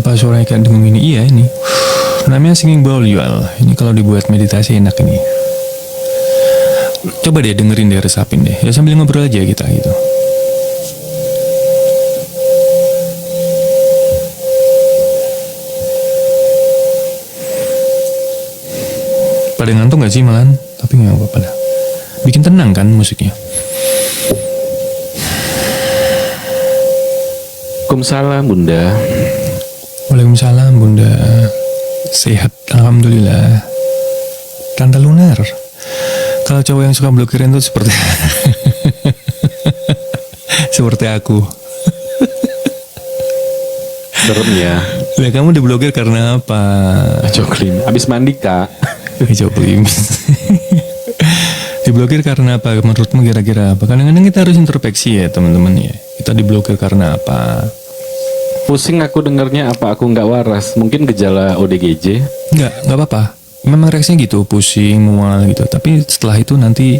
Apa suaranya kayak dengung ini? Iya ini. Namanya singing bowl yual. Ini kalau dibuat meditasi enak ini. Coba deh dengerin deh, resapin deh. Ya sambil ngobrol aja kita gitu. Pada ngantuk gak sih malahan? Tapi gak apa-apa lah. Bikin tenang kan musiknya. Waalaikumsalam Bunda. Waalaikumsalam Bunda. Sehat alhamdulillah. Tante lunar. Kalau cowok yang suka blokirin tuh seperti seperti aku. Serem ya. Lah kamu diblokir karena apa? Coklim. Abis mandi kak. Coklim. Diblokir karena apa? Menurutmu kira-kira apa? Kadang-kadang kita harus introspeksi ya teman-teman ya. Kita diblokir karena apa? Pusing aku dengarnya, apa aku nggak waras? Mungkin gejala ODGJ. Nggak apa-apa. Memang reaksinya gitu, pusing, mual gitu. Tapi setelah itu nanti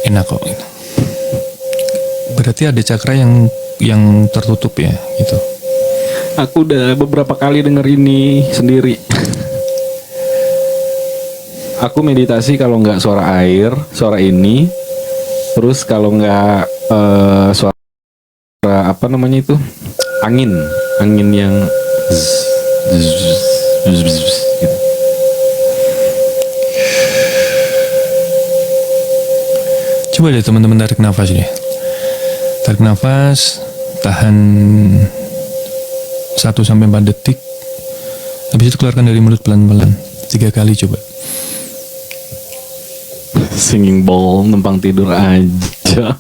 enak kok. Gitu. Berarti ada cakra yang tertutup ya, gitu. Aku udah beberapa kali denger ini sendiri. Aku meditasi kalau nggak suara air, suara ini. Terus kalau nggak suara apa namanya itu? Angin yang gitu. Coba deh teman-teman tarik nafas deh. Tarik nafas, tahan 1-4 detik. Habis itu keluarkan dari mulut pelan-pelan 3 kali coba. Singing bowl, numpang tidur aja.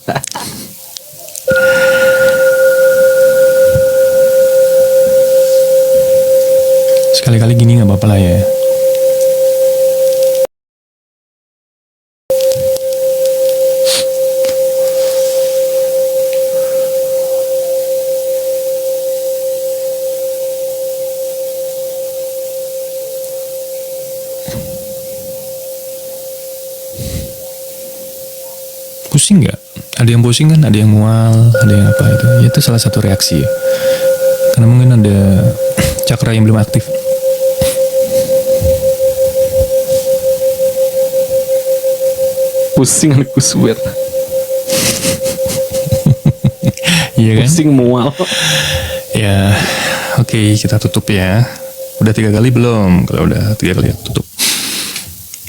Sekali-kali gini gak apa-apa lah ya. Pusing nggak? Ada yang pusing kan? Ada yang mual, ada yang apa itu? Ya, itu salah satu reaksi ya. Karena mungkin ada cakra yang belum aktif. Pusing aku sweat. Iya kan? Pusing mual. Ya, oke, kita tutup ya. Udah 3 kali belum? Kalau udah 3 kali tutup.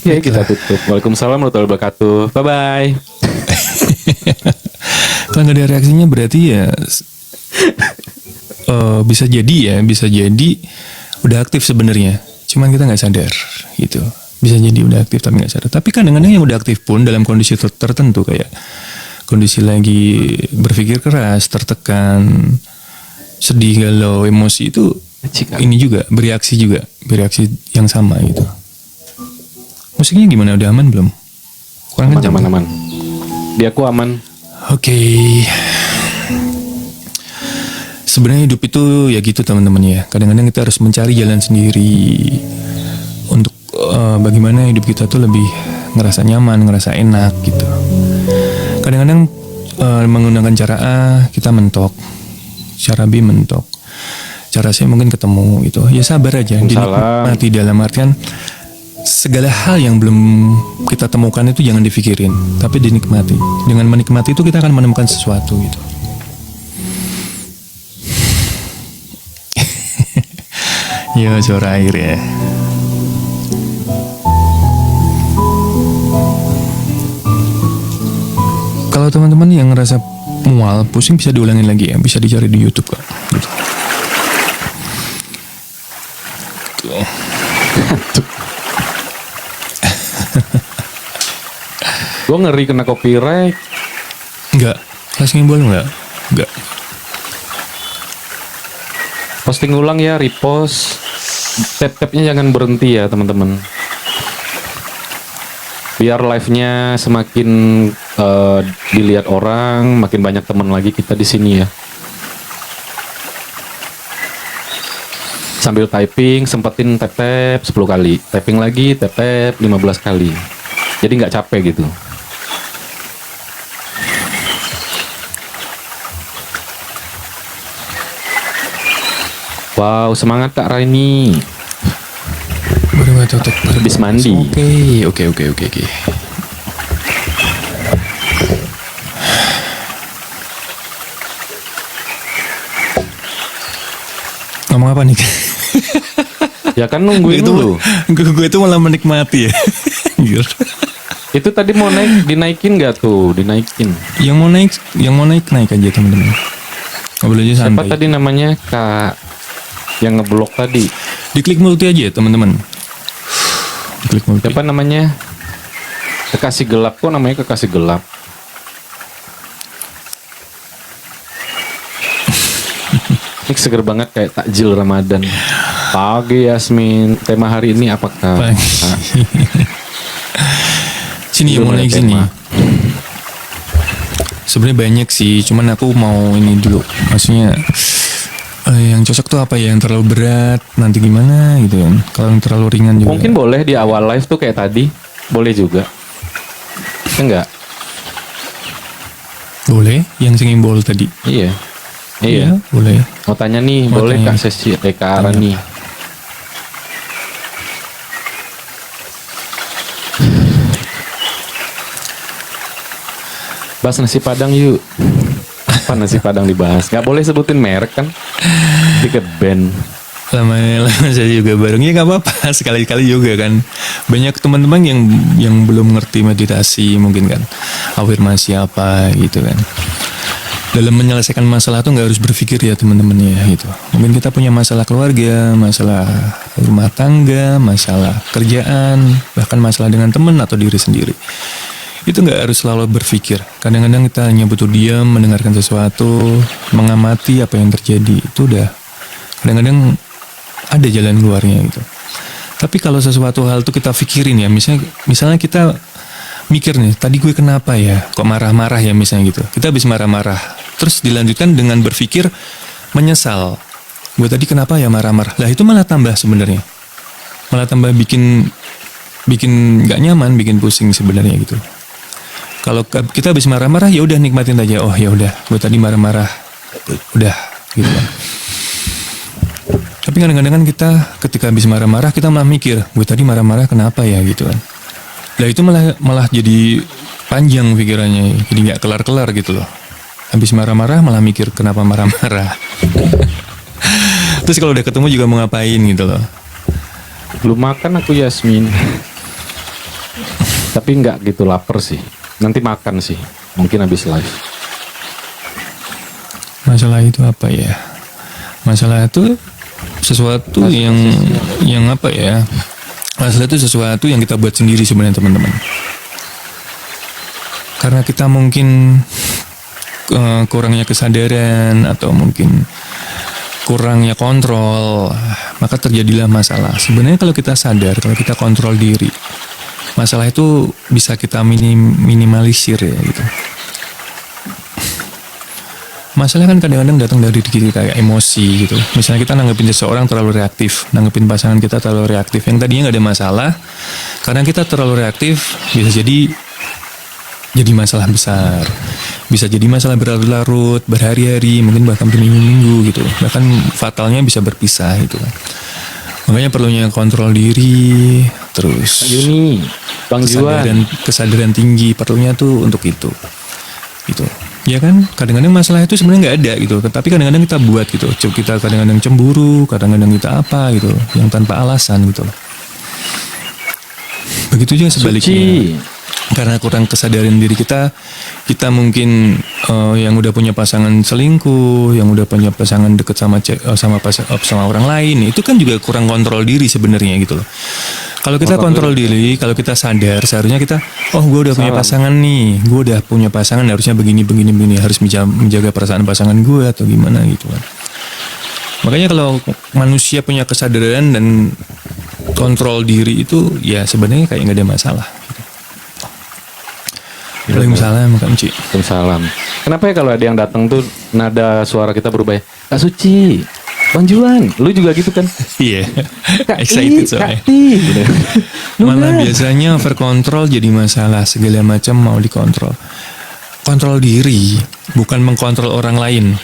Ya kita tutup. Waalaikumsalam warahmatullahi wabarakatuh. Bye bye. Kalau nggak ada reaksinya berarti ya bisa jadi udah aktif sebenarnya. Cuman kita nggak sadar gitu. Bisa jadi udah aktif tapi nggak sadar. Tapi kadang-kadang yang udah aktif pun dalam kondisi tertentu kayak kondisi lagi berpikir keras, tertekan, sedih, galau, emosi itu ini juga bereaksi yang sama gitu. Musiknya gimana? Udah aman belum? Kurang kencang. Aman. Di aku aman. Oke. Sebenarnya hidup itu ya gitu teman-teman ya. Kadang-kadang kita harus mencari jalan sendiri untuk bagaimana hidup kita tuh lebih ngerasa nyaman, ngerasa enak gitu. Kadang-kadang menggunakan cara A kita mentok, cara B mentok, cara C mungkin ketemu gitu. Ya sabar aja. Dinikmati dalam artian segala hal yang belum kita temukan itu jangan dipikirin, tapi dinikmati. Dengan menikmati itu kita akan menemukan sesuatu gitu. Ya suara air ya. Kalau teman-teman yang ngerasa mual, pusing bisa diulangin lagi ya, bisa dicari di YouTube kok. Gitu. Gue ngeri kena copyright. Enggak, kelas ngimbol enggak. Posting ulang ya, repost. Tap-tapnya jangan berhenti ya teman-teman. Biar live-nya semakin dilihat orang, makin banyak teman lagi kita di sini ya. Sambil typing, sempetin tap-tap 10 kali. Typing lagi, tap-tap 15 kali. Jadi nggak capek gitu. Wow, semangat Kak Raini. Baru tutup. Habis mandi. Oke. Ngomong apa nih? Ya kan nungguin dulu. Gue itu malah menikmati ya. Anjir. Itu tadi mau dinaikin nggak tuh? Dinaikin. Yang mau naik aja teman-teman. Ngobrol aja Siapa santai. tadi namanya Kak yang ngeblok tadi? Diklik multi aja teman-teman. Diklik multi. Siapa namanya? Kekasih gelap, kok namanya kekasih gelap? Ini seger banget kayak takjil Ramadan. Pagi Yasmin, tema hari ini apakah? Sini yang mau naik sini. Sebenarnya banyak sih, cuman aku mau ini dulu. Maksudnya yang cocok tuh apa ya? Yang terlalu berat nanti gimana gitu kan? Kalau yang terlalu ringan juga. Mungkin boleh di awal live tuh kayak tadi, boleh juga. Enggak? Boleh, yang singimbol tadi. Iya. Boleh. Mau tanya nih, Mau boleh tanya. Kak sesi Kak Rani. Bahas nasi padang yuk. Apa nasi padang dibahas? Gak boleh sebutin merek kan? Tiket band. Lama saya juga bareng ya nggak apa-apa sekali-kali juga kan. Banyak teman-teman yang belum ngerti meditasi mungkin kan, afirmasi apa gitu kan. Dalam menyelesaikan masalah tuh nggak harus berpikir ya teman-teman ya gitu. Mungkin kita punya masalah keluarga, masalah rumah tangga, masalah kerjaan, bahkan masalah dengan teman atau diri sendiri. Itu nggak harus selalu berpikir. Kadang-kadang kita hanya butuh diam, mendengarkan sesuatu, mengamati apa yang terjadi. Itu udah kadang-kadang ada jalan keluarnya gitu. Tapi kalau sesuatu hal tuh kita pikirin ya, misalnya kita mikir nih, tadi gue kenapa ya, kok marah-marah ya misalnya gitu. Kita habis marah-marah, terus dilanjutkan dengan berpikir menyesal. Gue tadi kenapa ya marah-marah? Lah itu malah tambah sebenarnya, malah tambah bikin nggak nyaman, bikin pusing sebenarnya gitu. Kalau kita habis marah-marah ya udah nikmatin aja. Oh ya udah, gue tadi marah-marah, udah gitu kan. Tapi kadang-kadang kan kita ketika habis marah-marah kita malah mikir, gue tadi marah-marah kenapa ya gitu kan. Lah itu malah jadi panjang pikirannya, jadi nggak kelar-kelar gitu loh. Habis marah-marah malah mikir kenapa marah-marah. Terus kalau udah ketemu juga mau ngapain gitu loh. Belum makan aku Yasmin. Tapi nggak gitu lapar sih. Nanti makan sih. Mungkin habis live. Masalah itu apa ya? Masalah itu sesuatu yang apa ya? Masalah itu sesuatu yang kita buat sendiri sebenarnya teman-teman. Karena kita mungkin kurangnya kesadaran atau mungkin kurangnya kontrol, maka terjadilah masalah. Sebenarnya kalau kita sadar, kalau kita kontrol diri, masalah itu bisa kita minimalisir ya gitu. Masalah kan kadang-kadang datang dari diri kita kayak emosi gitu. Misalnya kita nanggepin seseorang terlalu reaktif, nanggepin pasangan kita terlalu reaktif. Yang tadinya nggak ada masalah, karena kita terlalu reaktif bisa jadi masalah besar. Bisa jadi masalah berlarut-larut, berhari-hari, mungkin bahkan berminggu-minggu gitu. Bahkan fatalnya bisa berpisah gitu kan. Makanya perlunya kontrol diri, terus Yuni, Bang Juan. kesadaran tinggi perlunya tuh untuk itu. Gitu. Ya kan, kadang-kadang masalah itu sebenarnya nggak ada gitu, tapi kadang-kadang kita buat gitu. Kita kadang-kadang cemburu, kadang-kadang kita apa gitu, yang tanpa alasan gitu. Begitu juga sebaliknya. Karena kurang kesadaran diri kita mungkin yang udah punya pasangan selingkuh, yang udah punya pasangan deket sama orang lain, itu kan juga kurang kontrol diri sebenarnya gitu loh. Kalau kita kontrol diri, kalau kita sadar, seharusnya kita, gue udah punya pasangan nih, gue udah punya pasangan, harusnya begini, harus menjaga perasaan pasangan gue atau gimana gitu kan. Makanya kalau manusia punya kesadaran dan kontrol diri itu, ya sebenarnya kayak nggak ada masalah. Waalaikumsalam Kak Uci. Waalaikumsalam. Kenapa ya kalau ada yang datang tuh nada suara kita berubah ya? Kak Suci, Bang Juan, lu juga gitu kan? Iya. Kak Excited I, soalnya. Kak I, gitu. Malah biasanya overkontrol jadi masalah, segala macam mau dikontrol. Kontrol diri, bukan mengkontrol orang lain.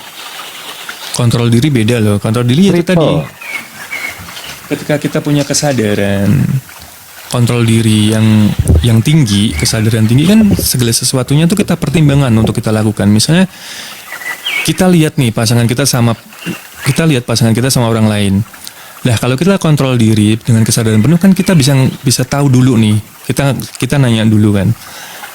Kontrol diri beda loh. Kontrol diri itu tadi. Triple. Ketika kita punya kesadaran, kontrol diri yang tinggi, kesadaran tinggi kan segala sesuatunya tuh kita pertimbangan untuk kita lakukan. Misalnya kita lihat pasangan kita sama orang lain. Lah kalau kita kontrol diri dengan kesadaran penuh kan kita bisa tahu dulu nih. Kita nanya dulu kan.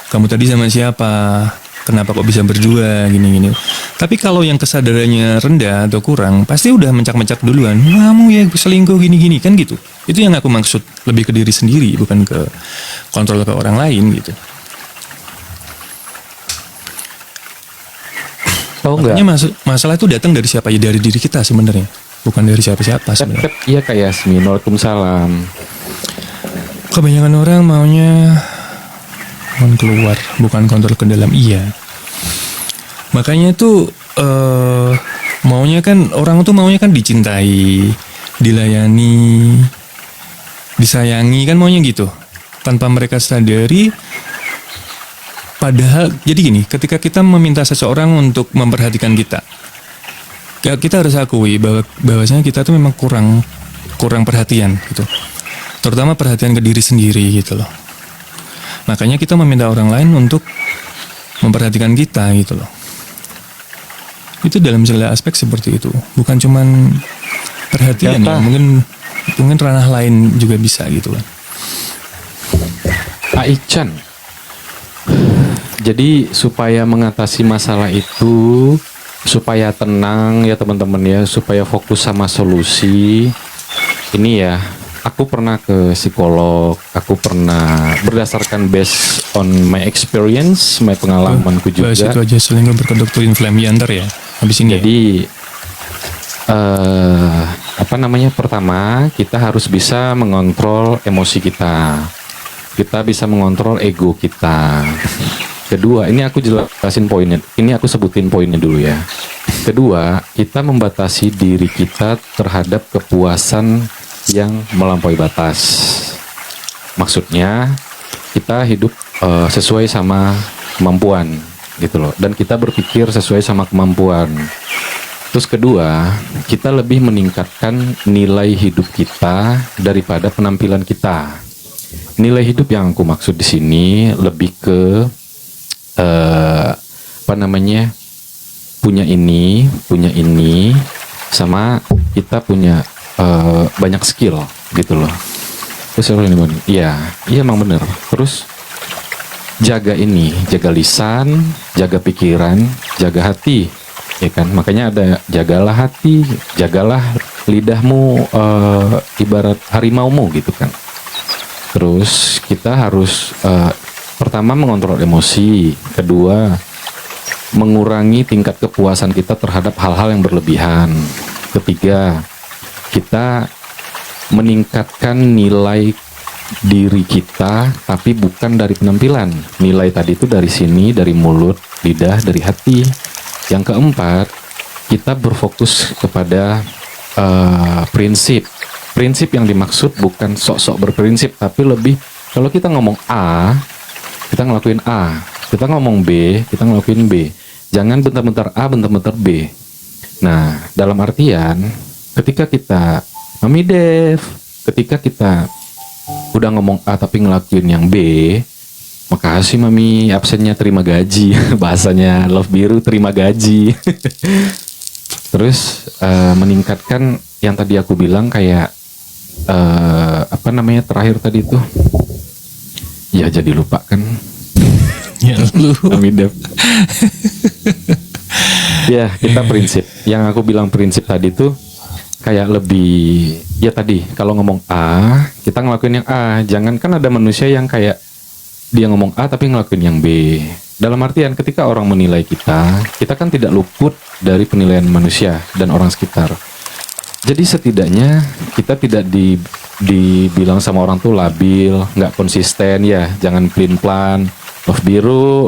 Kamu tadi sama siapa? Kenapa kok bisa berdua gini-gini. Tapi kalau yang kesadarannya rendah atau kurang, pasti udah mencak-mencak duluan. Kamu ya selingkuh gini-gini kan gitu. Itu yang aku maksud, lebih ke diri sendiri bukan ke kontrol ke orang lain gitu. Tahu nggak? Makanya masalah itu datang dari siapa ya, dari diri kita sebenarnya, bukan dari siapa-siapa sebenarnya. Iya Kak Yasmin, waalaikumsalam. Kebanyakan orang maunya keluar, bukan kontrol ke dalam. Iya. Makanya itu orang tuh maunya kan dicintai, dilayani, disayangi kan maunya gitu. Tanpa mereka sadari. Padahal jadi gini, ketika kita meminta seseorang untuk memperhatikan kita harus akui bahwasanya kita tuh memang kurang perhatian gitu. Terutama perhatian ke diri sendiri gitu loh. Makanya kita meminta orang lain untuk memperhatikan kita gitu loh. Itu dalam segala aspek seperti itu. Bukan cuman perhatian ya, mungkin ranah lain juga bisa gitu kan. Aichan. Jadi supaya mengatasi masalah itu, supaya tenang ya teman-teman ya, supaya fokus sama solusi. Ini ya, aku pernah ke psikolog, aku pernah berdasarkan based on my experience, my pengalamanku juga. Bahas itu aja, selingkuh berkedok tuh inflammianter ya, habis ini. Jadi pertama kita harus bisa mengontrol emosi kita. Kita bisa mengontrol ego kita. Kedua, ini aku jelasin poinnya. Ini aku sebutin poinnya dulu ya. Kedua, kita membatasi diri kita terhadap kepuasan yang melampaui batas. Maksudnya, kita hidup sesuai sama kemampuan gitu loh. Dan kita berpikir sesuai sama kemampuan. Terus kedua, kita lebih meningkatkan nilai hidup kita daripada penampilan kita. Nilai hidup yang aku maksud di sini lebih ke punya ini, sama kita punya banyak skill gitu loh. Terus iya emang bener. Terus jaga lisan, jaga pikiran, jaga hati, ya kan? Makanya ada jagalah hati, jagalah lidahmu, ibarat harimaumu gitu kan. Terus kita harus pertama mengontrol emosi, kedua mengurangi tingkat kepuasan kita terhadap hal-hal yang berlebihan, ketiga kita meningkatkan nilai diri kita tapi bukan dari penampilan. Nilai tadi itu dari sini, dari mulut, lidah, dari hati. Yang keempat, kita berfokus kepada prinsip. Prinsip yang dimaksud bukan sok-sok berprinsip, tapi lebih kalau kita ngomong A, kita ngelakuin A. Kita ngomong B, kita ngelakuin B. Jangan bentar-bentar A, bentar-bentar B. Nah, dalam artian ketika kita Mami Dev, ketika kita udah ngomong A tapi ngelakuin yang B, makasih Mami, absennya terima gaji. Bahasanya Love Biru, terima gaji. Terus meningkatkan yang tadi aku bilang kayak terakhir tadi itu. Ya jadi lupa kan. Ya lu. Mami Dev. Ya, kita prinsip. Yang aku bilang prinsip tadi tuh kayak lebih, ya tadi kalau ngomong A, kita ngelakuin yang A. Jangan kan ada manusia yang kayak dia ngomong A tapi ngelakuin yang B. Dalam artian ketika orang menilai kita kan tidak luput dari penilaian manusia dan orang sekitar. Jadi setidaknya kita tidak dibilang sama orang tuh labil, nggak konsisten ya. Jangan pelin-pelan. Love Biru,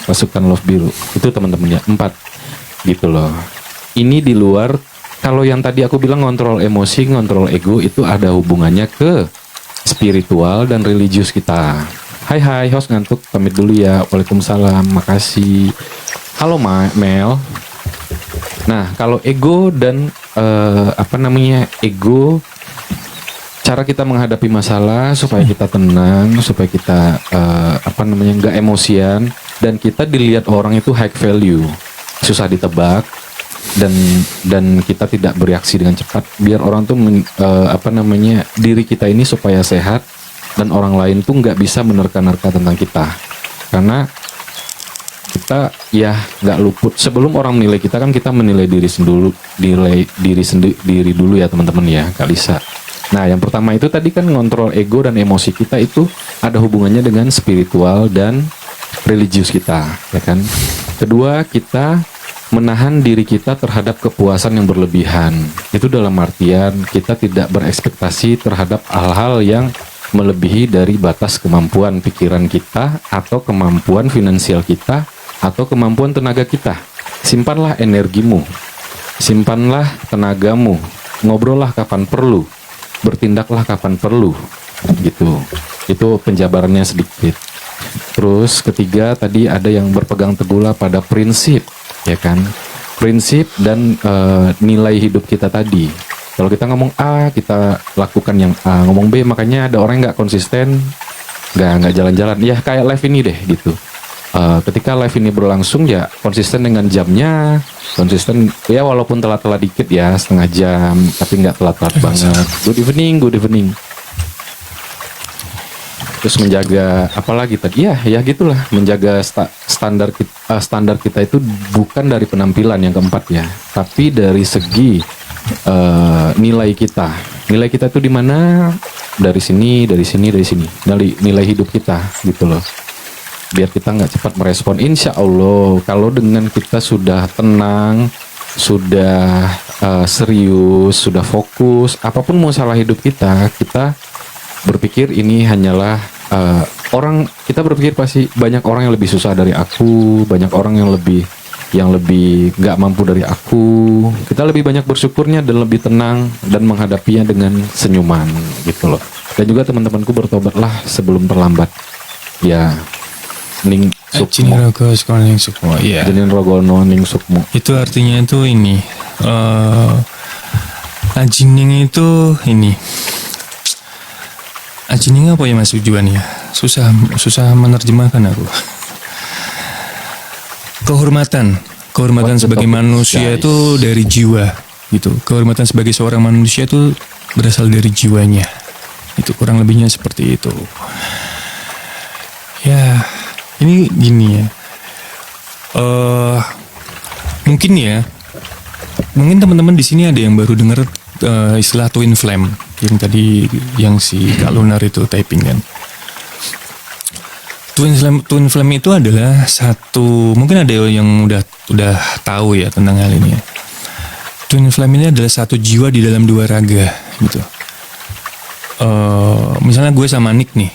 pasukan Love Biru. Itu teman-temannya 4 gitu loh. Ini di luar, kalau yang tadi aku bilang ngontrol emosi, ngontrol ego, itu ada hubungannya ke spiritual dan religius kita. Hai host ngantuk, pamit dulu ya. Waalaikumsalam, makasih. Halo Mel. Nah, kalau ego dan ego, cara kita menghadapi masalah supaya kita tenang, supaya kita nggak emosian, dan kita dilihat orang itu high value, susah ditebak, dan kita tidak bereaksi dengan cepat, biar orang tuh diri kita ini supaya sehat dan orang lain tuh nggak bisa menerka-nerka tentang kita, karena kita ya nggak luput sebelum orang menilai kita kan kita menilai diri dulu ya teman-teman ya, Kak Lisa. Nah, yang pertama itu tadi kan ngontrol ego dan emosi kita, itu ada hubungannya dengan spiritual dan religius kita, ya kan. Kedua, kita menahan diri kita terhadap kepuasan yang berlebihan. Itu dalam artian kita tidak berekspektasi terhadap hal-hal yang melebihi dari batas kemampuan pikiran kita, atau kemampuan finansial kita, atau kemampuan tenaga kita. Simpanlah energimu, simpanlah tenagamu, ngobrollah kapan perlu, bertindaklah kapan perlu, gitu. Itu penjabarannya sedikit. Terus ketiga tadi ada yang berpegang teguhlah pada prinsip, ya kan? Prinsip dan nilai hidup kita tadi. Kalau kita ngomong A, kita lakukan yang A. Ngomong B, makanya ada orang yang nggak konsisten, nggak jalan-jalan. Ya kayak live ini deh, gitu. Ketika live ini berlangsung ya konsisten dengan jamnya, konsisten ya walaupun telat-telat dikit ya, setengah jam, tapi nggak telat-telat banget. Good evening. Terus menjaga apalagi tadi ya gitulah, menjaga standar kita itu bukan dari penampilan, yang keempat ya, tapi dari segi nilai kita itu di mana, dari sini, nilai hidup kita, gitu loh. Biar kita nggak cepat merespon. Insya Allah kalau dengan kita sudah tenang, sudah serius, sudah fokus, apapun masalah hidup kita berpikir ini hanyalah kita berpikir pasti banyak orang yang lebih susah dari aku, banyak orang yang lebih nggak mampu dari aku. Kita lebih banyak bersyukurnya dan lebih tenang dan menghadapinya dengan senyuman, gitu loh. Dan juga teman-temanku, bertobatlah sebelum terlambat. Ya, ning sukmo. Iya. Jenin rogono ning sukmo. Itu artinya itu ini. Ajining itu ini. Ajining apa ya mas tujuannya? Susah menerjemahkan aku. Kehormatan sebagai manusia itu dari jiwa, gitu. Kehormatan sebagai seorang manusia itu berasal dari jiwanya. Itu kurang lebihnya seperti itu. Ya, ini gini ya. Mungkin teman-teman di sini ada yang baru dengar istilah twin flame yang tadi yang si Kak Lunar itu typing kan. Twin flame itu adalah satu, mungkin ada yang udah tahu ya tentang hal ini ya. Twin flame ini adalah satu jiwa di dalam dua raga, gitu. Misalnya gue sama Nick nih,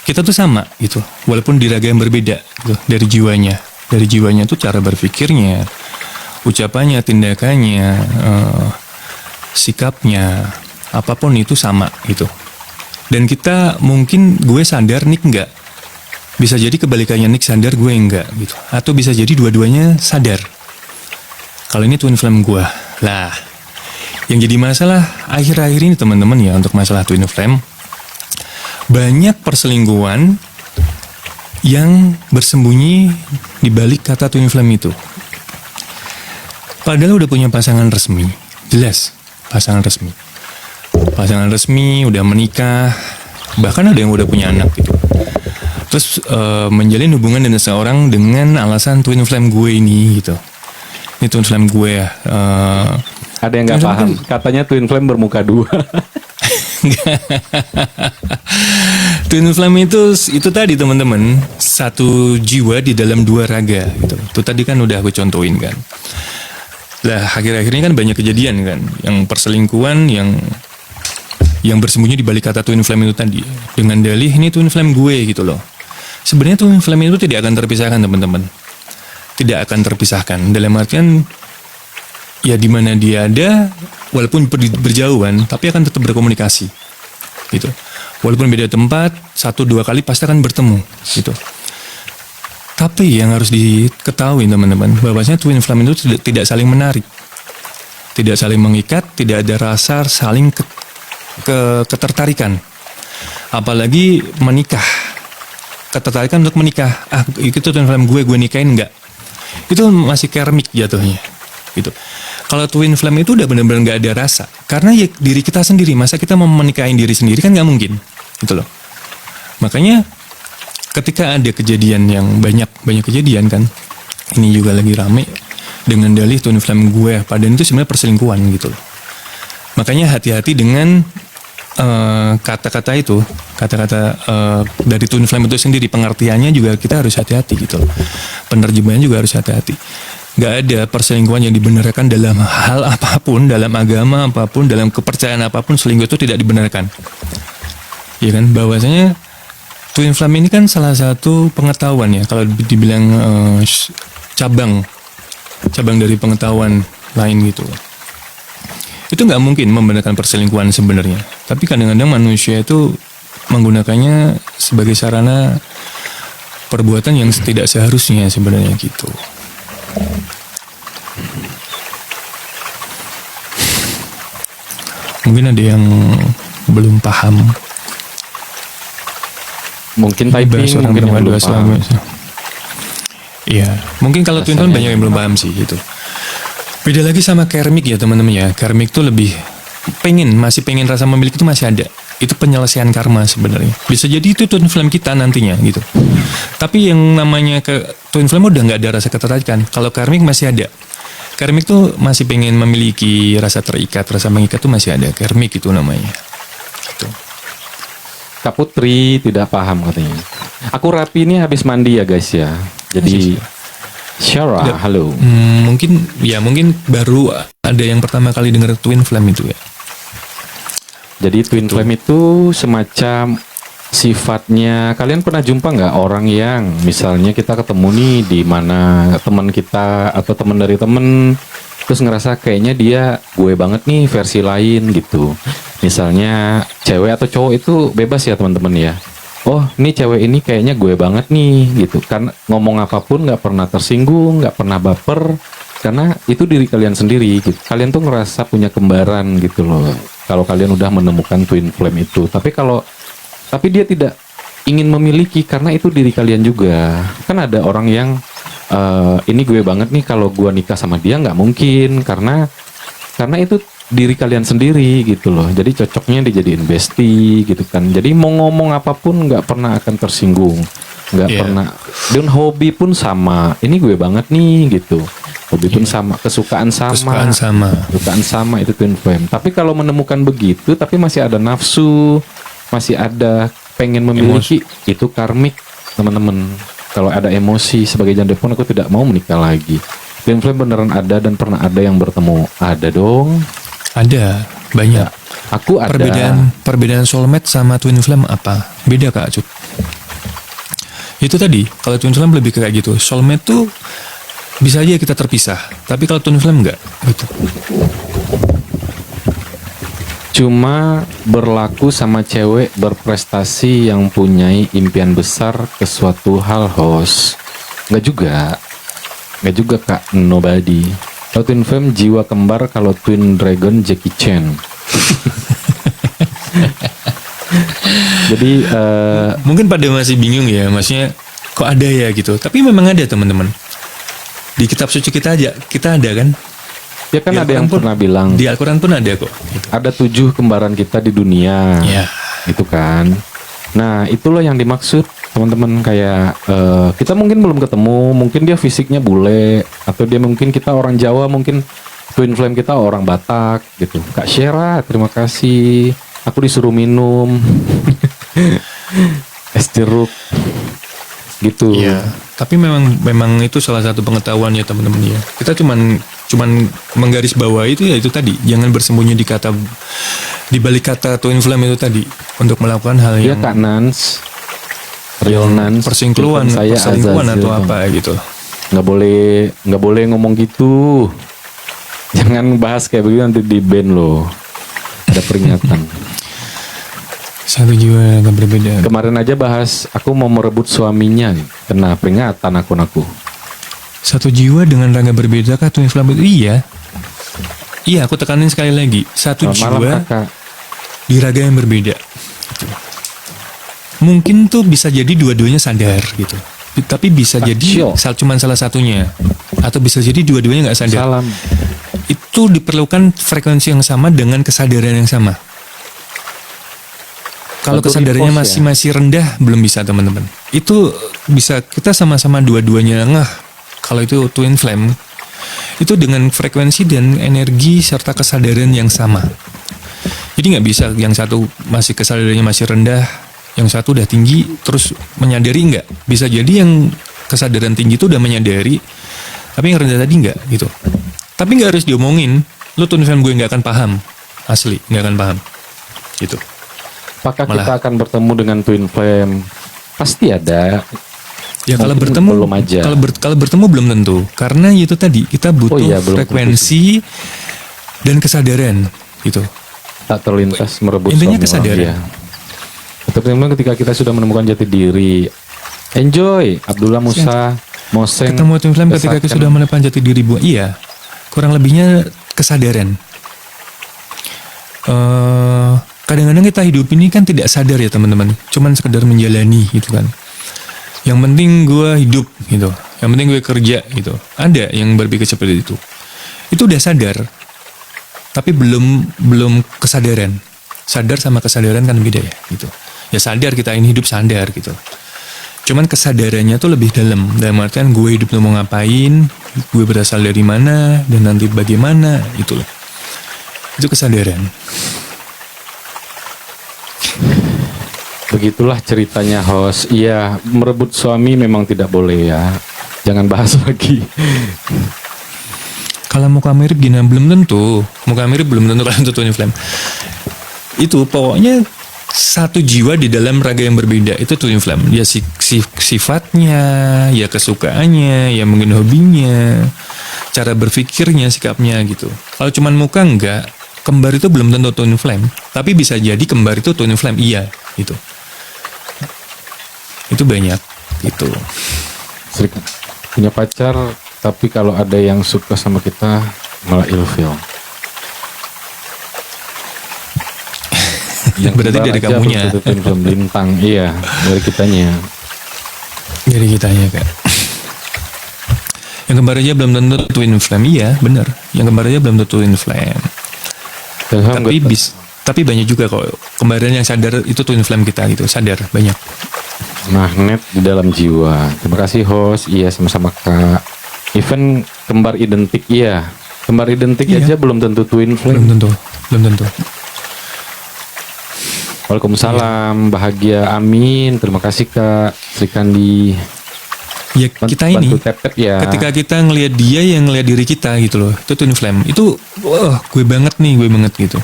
kita tuh sama gitu, walaupun di raga yang berbeda gitu, dari jiwanya tuh cara berpikirnya, ucapannya, tindakannya, sikapnya, apapun itu sama gitu. Dan kita mungkin gue sadar, Nick enggak. Bisa jadi kebalikannya, Nick sadar, gue enggak gitu. Atau bisa jadi dua-duanya sadar kalau ini twin flame gue. Lah, yang jadi masalah akhir-akhir ini teman-teman ya, untuk masalah twin flame, banyak perselingkuhan yang bersembunyi di balik kata twin flame itu. Padahal udah punya pasangan resmi, jelas pasangan resmi, udah menikah, bahkan ada yang udah punya anak gitu. Terus menjalin hubungan dengan seseorang dengan alasan twin flame gue ini gitu. Ini twin flame gue ya. Ada yang nggak paham, katanya twin flame bermuka dua. Twin flame itu tadi teman-teman, satu jiwa di dalam dua raga gitu. Itu tadi kan udah aku contohin kan. Lah akhir-akhir ini kan banyak kejadian kan, yang perselingkuhan yang bersembunyi di balik kata twin flame itu tadi, dengan dalih ini twin flame gue gitu loh. Sebenarnya twin flame itu tidak akan terpisahkan teman-teman, tidak akan terpisahkan. Dalam artian ya di mana dia ada, walaupun berjauhan, tapi akan tetap berkomunikasi, gitu. Walaupun beda tempat, 1-2 kali pasti akan bertemu, gitu. Tapi yang harus diketahui teman-teman, bahwasanya twin flame itu tidak saling menarik, tidak saling mengikat, tidak ada rasa saling ketertarikan. Apalagi menikah, ketertarikan untuk menikah. Itu twin flame gue nikahin enggak? Itu masih karmik jatuhnya. Gitu. Kalau twin flame itu udah benar-benar nggak ada rasa, karena ya diri kita sendiri. Masa kita mau menikahin diri sendiri kan nggak mungkin, gitu loh. Makanya ketika ada kejadian yang banyak kejadian kan, ini juga lagi rame dengan dalih twin flame gue, padahal itu sebenarnya perselingkuhan gitu loh. Makanya hati-hati dengan kata-kata itu, kata-kata dari twin flame itu sendiri, pengertiannya juga kita harus hati-hati gitu loh. Penerjemahannya juga harus hati-hati. Gak ada perselingkuhan yang dibenarkan dalam hal apapun, dalam agama apapun, dalam kepercayaan apapun, selingkuh itu tidak dibenarkan. Ya kan, bahwasanya twin flame ini kan salah satu pengetahuan ya, kalau dibilang cabang dari pengetahuan lain gitu. Itu nggak mungkin membenarkan perselingkuhan sebenarnya. Tapi kadang-kadang manusia itu menggunakannya sebagai sarana perbuatan yang tidak seharusnya sebenarnya gitu. Mungkin ada yang belum paham. Mungkin typing, mungkin yang belum paham. Iya, mungkin kalau twin flame banyak yang belum paham sih gitu. Beda lagi sama karmik ya teman-teman ya. Karmik tuh lebih masih pengen rasa memiliki itu masih ada. Itu penyelesaian karma sebenarnya. Bisa jadi itu twin flame kita nantinya gitu. Tapi yang namanya twin flame udah nggak ada rasa ketertarikan. Kalau karmik masih ada. Karmik tuh masih pengen memiliki rasa terikat, rasa mengikat tuh masih ada. Karmik itu namanya. Gitu. Kak Putri tidak paham katanya. Aku rapi ini habis mandi ya guys ya. Jadi Syara, halo. Mungkin baru ada yang pertama kali dengar twin flame itu ya. Jadi twin flame itu semacam sifatnya. Kalian pernah jumpa nggak orang yang misalnya kita ketemu nih di mana teman kita atau teman dari temen, terus ngerasa kayaknya dia gue banget nih versi lain gitu. Misalnya cewek atau cowok itu bebas ya teman-teman ya. Oh ini cewek ini kayaknya gue banget nih gitu. Kan ngomong apapun nggak pernah tersinggung, nggak pernah baper. Karena itu diri kalian sendiri gitu. Kalian tuh ngerasa punya kembaran gitu loh. Kalau kalian udah menemukan twin flame itu. Tapi dia tidak ingin memiliki karena itu diri kalian juga. Kan ada orang yang ini gue banget nih, kalau gue nikah sama dia nggak mungkin karena itu diri kalian sendiri gitu loh. Jadi cocoknya dijadiin bestie gitu kan. Jadi mau ngomong apapun nggak pernah akan tersinggung, nggak pernah. Dan hobi pun sama. Ini gue banget nih gitu. Hobi pun sama, kesukaan sama itu twin flame. Tapi kalau menemukan begitu, tapi masih ada nafsu, masih ada pengen memiliki, itu karmik teman-teman. Kalau ada emosi sebagai janda pun aku tidak mau menikah lagi. Twin flame beneran ada dan pernah ada yang bertemu. Ada dong. Ada, banyak. Aku ada. Perbedaan soulmate sama twin flame apa? Beda Kak Acut. Itu tadi, kalau twin flame lebih kayak gitu. Soulmate tuh bisa aja kita terpisah, tapi kalau twin flame enggak gitu. Cuma berlaku sama cewek berprestasi yang punyai impian besar ke suatu hal, host. Enggak juga Kak, nobody. Kalau twin flame jiwa kembar, kalau twin dragon Jackie Chan. Jadi mungkin pada masih bingung ya, maksudnya kok ada ya gitu. Tapi memang ada teman-teman. Di kitab suci kita ada kan? Ya kan ada yang pernah bilang. Di Al-Quran pun ada kok. Gitu. Ada 7 kembaran kita di dunia. Ya. Gitu kan. Nah itulah yang dimaksud teman-teman, kayak kita mungkin belum ketemu, mungkin dia fisiknya bule, atau dia mungkin kita orang Jawa, mungkin twin flame kita orang Batak gitu. Kak Syera, terima kasih. Aku disuruh minum es jeruk gitu. Iya. Tapi memang itu salah satu pengetahuan ya teman-teman ya. Kita cuman menggaris bawah itu ya, itu tadi, jangan bersembunyi di balik kata twin flame itu tadi untuk melakukan hal yang Kak Nans, real Nans, perselingkuhan atau apa gitu. Nggak boleh ngomong gitu. Jangan bahas kayak begitu, nanti di ban loh. Ada peringatan. Satu jiwa agak berbeda. Kemarin aja bahas aku mau merebut suaminya nih. Kena peringatan akun-aku. Satu jiwa dengan raga berbeda kah twin flame itu? Iya. Iya, aku tekanin sekali lagi. Satu Selamat malam jiwa kakak. di raga yang berbeda. Gitu. Mungkin tuh bisa jadi dua-duanya sadar gitu. Tapi bisa jadi cuman salah satunya. Atau bisa jadi dua-duanya nggak sadar. Salam. Itu diperlukan frekuensi yang sama dengan kesadaran yang sama. Kalau Satu kesadarannya repost masih rendah, belum bisa teman-teman. Itu bisa kita sama-sama dua-duanya ngeh. Kalau itu twin flame, itu dengan frekuensi dan energi serta kesadaran yang sama. Jadi nggak bisa yang satu masih kesadarannya masih rendah, yang satu udah tinggi, terus menyadari nggak. Bisa jadi yang kesadaran tinggi itu udah menyadari, tapi yang rendah tadi nggak gitu. Tapi nggak harus diomongin. Lu twin flame gue nggak akan paham, asli nggak akan paham. Gitu. Apakah Malah- kita akan bertemu dengan twin flame? Pasti ada. Ya kalau Mungkin bertemu belum aja. kalau bertemu belum tentu, karena itu tadi kita butuh iya, belum frekuensi dan kesadaran gitu. Tak terlintas merebut Intinya suami kesadaran. orang. Tapi memang ketika kita sudah menemukan jati diri, enjoy. Abdullah Musa, Moseng. Ketemu twin flame ketika kita Desakan. sudah menemukan jati diri buah. Iya, kurang lebihnya kesadaran. Kadang-kadang kita hidup ini kan tidak sadar ya teman-teman, cuman sekedar menjalani gitu kan. Yang penting gue hidup gitu, yang penting gue kerja gitu. Ada yang berpikir seperti itu. Itu udah sadar, tapi belum kesadaran. Sadar sama kesadaran kan beda ya gitu. Ya sadar kita ini hidup sadar gitu. Cuman kesadarannya tuh lebih dalam artian gue hidup tuh mau ngapain, gue berasal dari mana, dan nanti bagaimana, itu loh. Itu kesadaran. Begitulah ceritanya host. Iya, merebut suami memang tidak boleh ya. Jangan bahas lagi. Kalau muka mirip gini belum tentu. Muka mirip belum tentu kalau itu twin flame. Itu pokoknya satu jiwa di dalam raga yang berbeda itu twin flame. Ya sifatnya, ya kesukaannya, ya mungkin hobinya, cara berpikirnya, sikapnya gitu. Kalau cuman muka enggak, kembar itu belum tentu twin flame. Tapi bisa jadi kembar itu twin flame, iya gitu. Itu banyak gitu. Sering punya pacar, tapi kalau ada yang suka sama kita malah ilfil. Berarti dari aja kamunya. belum tentu film bintang, iya, dari kitanya. Jadi kitanya kak. Yang kembar aja belum tentu twin flame, iya benar. Yang kembar aja belum tentu twin flame. Tapi banyak juga kok kembaran yang sadar itu twin flame kita gitu, sadar banyak. Magnet di dalam jiwa. Terima kasih host. Iya, sama-sama kak. Even kembar identik, iya. Kembar identik Iya. aja belum tentu twin flame. Belum tentu. Waalaikumsalam, bahagia, amin. Terima kasih kak Sri Kandi. Ya kita ini Bantu tap-tap ya. ketika kita ngelihat dia yang ngelihat diri kita gitu loh, itu twin flame. Itu wah gue banget gitu.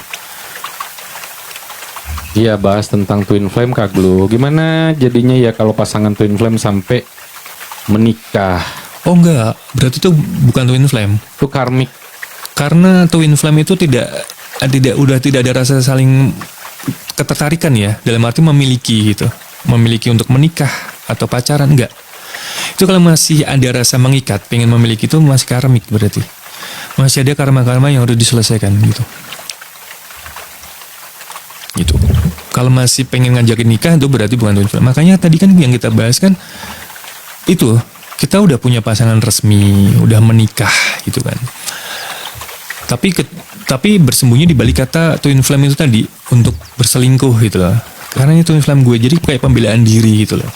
Iya, bahas tentang twin flame kak Glu. Gimana jadinya ya kalau pasangan twin flame sampai menikah? Oh enggak, berarti itu bukan twin flame. Itu karmik. Karena twin flame itu tidak ada rasa saling ketertarikan ya, dalam arti memiliki gitu. Memiliki untuk menikah atau pacaran, enggak. Itu kalau masih ada rasa mengikat, pengen memiliki itu masih karmik berarti. Masih ada karma-karma yang harus diselesaikan gitu. Gitu. Kalau masih pengen ngajakin nikah itu berarti bukan twin flame. Makanya tadi kan yang kita bahas kan itu kita udah punya pasangan resmi, udah menikah gitu kan. Tapi bersembunyi di balik kata twin flame itu tadi untuk berselingkuh gitu loh. Karena itu twin flame gue, jadi kayak pembelaan diri gitu loh.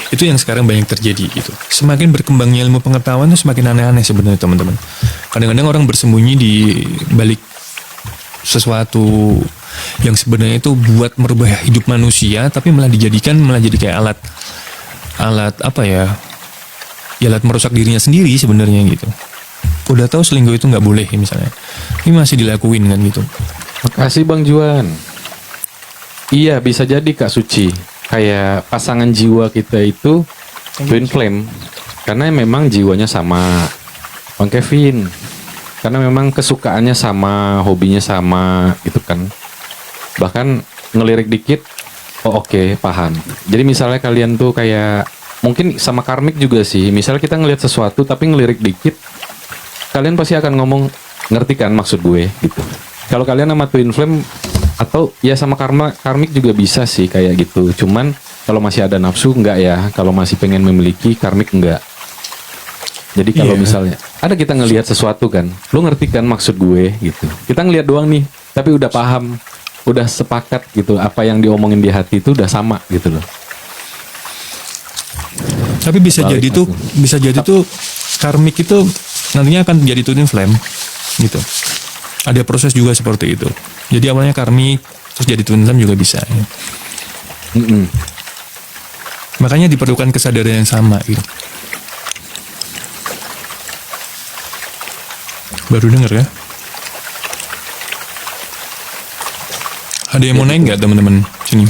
Itu yang sekarang banyak terjadi gitu. Semakin berkembangnya ilmu pengetahuan itu semakin aneh-aneh sebenarnya teman-teman. Kadang-kadang orang bersembunyi di balik sesuatu yang sebenarnya itu buat merubah hidup manusia, tapi malah jadi kayak alat apa ya? Ya alat merusak dirinya sendiri sebenarnya gitu. Udah tahu selingkuh itu nggak boleh misalnya, ini masih dilakuin kan gitu. Makasih Bang Juan. Iya, bisa jadi Kak Suci. Kayak pasangan jiwa kita itu twin flame. Karena memang jiwanya sama. Bang Kevin. Karena memang kesukaannya sama, hobinya sama gitu kan. Bahkan ngelirik dikit, oh oke, paham. Jadi misalnya kalian tuh kayak mungkin sama karmik juga sih. Misalnya kita ngelihat sesuatu tapi ngelirik dikit, kalian pasti akan ngomong ngerti kan maksud gue gitu. Kalau kalian sama twin flame atau ya sama karmik juga bisa sih kayak gitu. Cuman kalau masih ada nafsu enggak ya. Kalau masih pengen memiliki karmik enggak. Jadi kalau Iya. misalnya ada kita ngelihat sesuatu kan, lu ngerti kan maksud gue gitu. Kita ngelihat doang nih, tapi udah paham, udah sepakat gitu. Apa yang diomongin di hati itu udah sama gitu loh. Tapi bisa Balik jadi tuh karmik itu nantinya akan jadi twin flame gitu. Ada proses juga seperti itu. Jadi awalnya karmik terus jadi twin flame juga bisa. Ya. Mm-mm. Makanya diperlukan kesadaran yang sama gitu. Baru denger ya. Ada yang mau naik nggak teman-teman sini?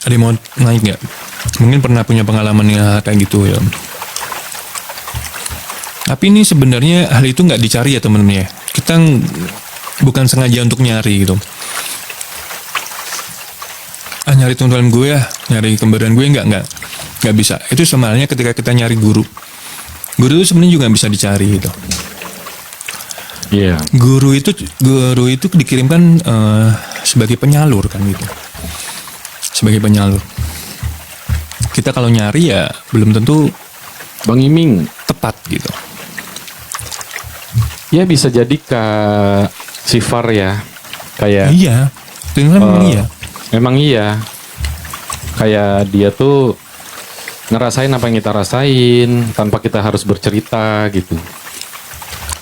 Ada yang mau naik nggak? Mungkin pernah punya pengalaman ya kayak gitu ya. Tapi ini sebenarnya hal itu nggak dicari ya teman-teman ya. Kita bukan sengaja untuk nyari gitu. Nyari tuntunan gue ya, nyari kembaran gue nggak bisa. Itu sama halnya ketika kita nyari guru. Guru itu sebenarnya juga bisa dicari gitu. Iya. Guru itu dikirimkan sebagai penyalur kan gitu. Sebagai penyalur. Kita kalau nyari ya belum tentu Bang Iming, tepat gitu. ya bisa jadi Kak Sifar ya. Kayak Iya. Itu memang iya. memang iya. Kayak dia tuh ngerasain apa yang kita rasain tanpa kita harus bercerita gitu.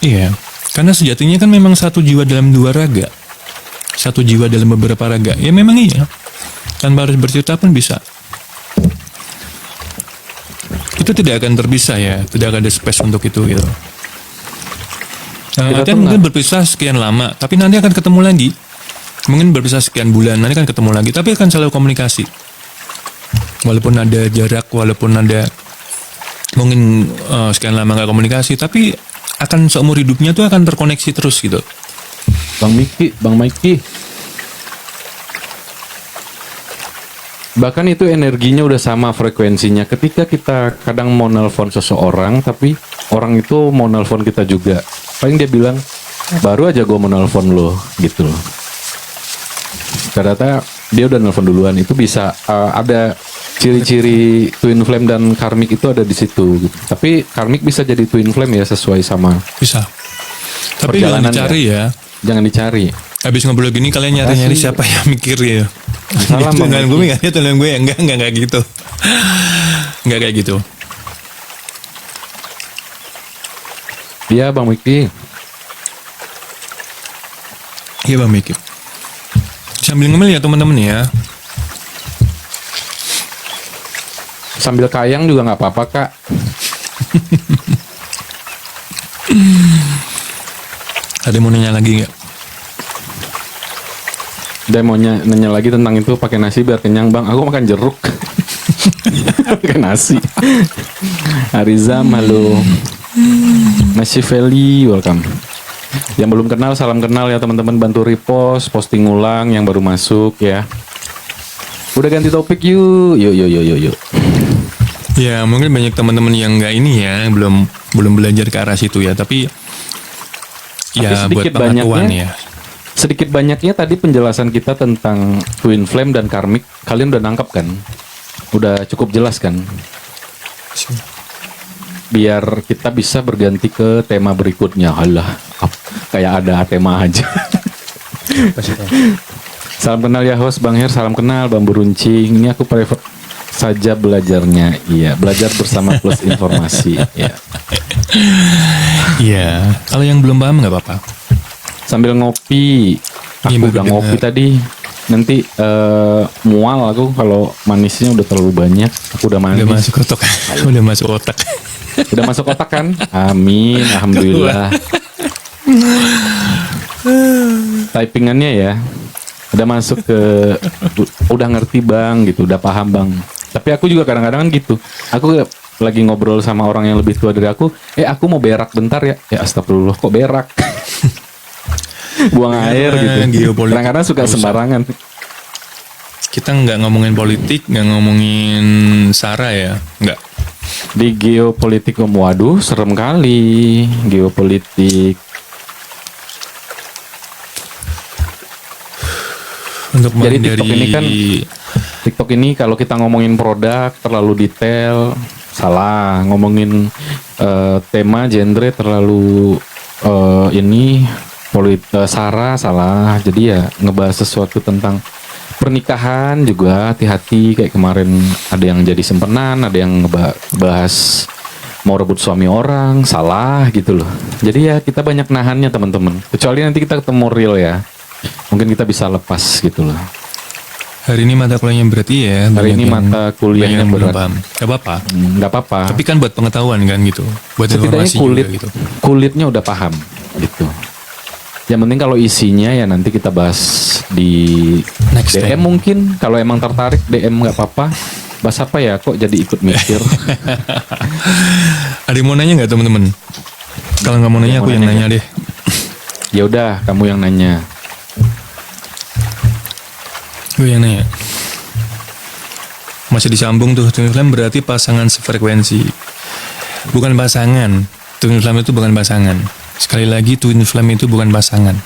Iya. Karena sejatinya kan memang satu jiwa dalam dua raga. Satu jiwa dalam beberapa raga. Ya memang iya. Tanpa harus bercerita pun bisa. Itu tidak akan terpisah ya. Tidak akan ada space untuk itu gitu. Kita tuh Mungkin berpisah sekian lama, tapi nanti akan ketemu lagi. Mungkin berpisah sekian bulan, nanti akan ketemu lagi, tapi akan selalu komunikasi. Walaupun ada jarak, walaupun ada mungkin sekian lama nggak komunikasi, tapi akan seumur hidupnya tuh akan terkoneksi terus gitu. Bang Mikey. Bahkan itu energinya udah sama frekuensinya. Ketika kita kadang mau nelpon seseorang, tapi orang itu mau nelpon kita juga. Paling dia bilang, baru aja gue mau nelpon lo, gitu loh. Ternyata dia udah nelpon duluan. Itu bisa ada ciri-ciri twin flame dan karmik itu ada di situ. Gitu. Tapi karmik bisa jadi twin flame ya sesuai sama Bisa. Tapi jangan perjalanan dicari ya. Jangan dicari. Habis ngobrol gini kalian nyari-nyari Kasih. siapa yang mikir ya. Salah, Bang Tunangan gue Mikey. nggak ada tunangan gue enggak kayak gitu. Enggak kayak gitu. Iya Bang Mikey. Iya Bang Miki. Sambil ngemil ya teman-teman ya. Sambil kayang juga nggak apa-apa Kak. Ada yang mau nanya lagi nggak? Dia mau nanya lagi tentang itu pakai nasi biar kenyang Bang. Aku makan jeruk. Pakai nasi. Arizam, halo. Masih Feli, welcome. Yang belum kenal, salam kenal ya teman-teman. Bantu repost, posting ulang yang baru masuk ya. Udah ganti topik yuk. Yuk. Ya mungkin banyak teman-teman yang nggak ini ya, belum belajar ke arah situ ya. Tapi ya buat sedikit pengetahuan banyaknya- ya. Sedikit banyaknya tadi penjelasan kita tentang twin flame dan karmik. Kalian udah nangkep kan? Udah cukup jelas kan? Biar kita bisa berganti ke tema berikutnya. Alah, kayak ada tema aja. Salam kenal ya host Bang Her, salam kenal Bang Buruncing. Ini aku private saja belajarnya. Iya, belajar bersama plus informasi. Ya. Iya. Kalau yang belum paham nggak apa-apa. Sambil ngopi. Aku Iya, baru udah ngopi dengar. tadi. Nanti mual aku kalau manisnya udah terlalu banyak. Aku udah manis. Udah masuk otak. Udah masuk otak. Udah masuk otak kan? Amin, alhamdulillah. Typingannya ya, udah masuk ke, udah ngerti Bang gitu, udah paham Bang. Tapi aku juga kadang-kadang kan gitu. Aku lagi ngobrol sama orang yang lebih tua dari aku mau berak bentar ya. Ya astagfirullah, kok berak? buang air gitu. Geopolitik. Kadang-kadang suka Nggak usah. sembarangan. Kita nggak ngomongin politik, nggak ngomongin sara ya, nggak. Di geopolitik, waduh serem kali geopolitik. Untuk Jadi menghindari TikTok ini kalau kita ngomongin produk terlalu detail salah, ngomongin tema genre terlalu sara salah. Jadi ya ngebahas sesuatu tentang pernikahan juga hati-hati, kayak kemarin ada yang jadi simpenan, ada yang ngebahas mau rebut suami orang, salah gitu loh. Jadi ya kita banyak nahannya teman-teman. Kecuali nanti kita ketemu real ya. Mungkin kita bisa lepas gitu loh. hari ini mata kuliahnya berarti ya. Hari banyak ini yang- mata kuliahnya banyak yang belum berat. paham. Gak apa-apa. Nggak apa-apa. Tapi kan buat pengetahuan kan gitu, buat Setidaknya informasi kulit juga gitu. kulitnya udah paham gitu. Yang penting kalau isinya ya nanti kita bahas di Next DM time. mungkin. Kalau emang tertarik DM nggak apa-apa. Bahas apa ya? Kok jadi ikut mikir? Ada yang mau nanya nggak teman-teman? Kalau nggak mau nanya, aku yang nanya deh. Ya udah, kamu yang nanya. Gue yang nanya. Masih disambung tuh, twin flame berarti pasangan sefrekuensi. Bukan pasangan. Twin flame itu bukan pasangan. Sekali lagi, twin flame itu bukan pasangan.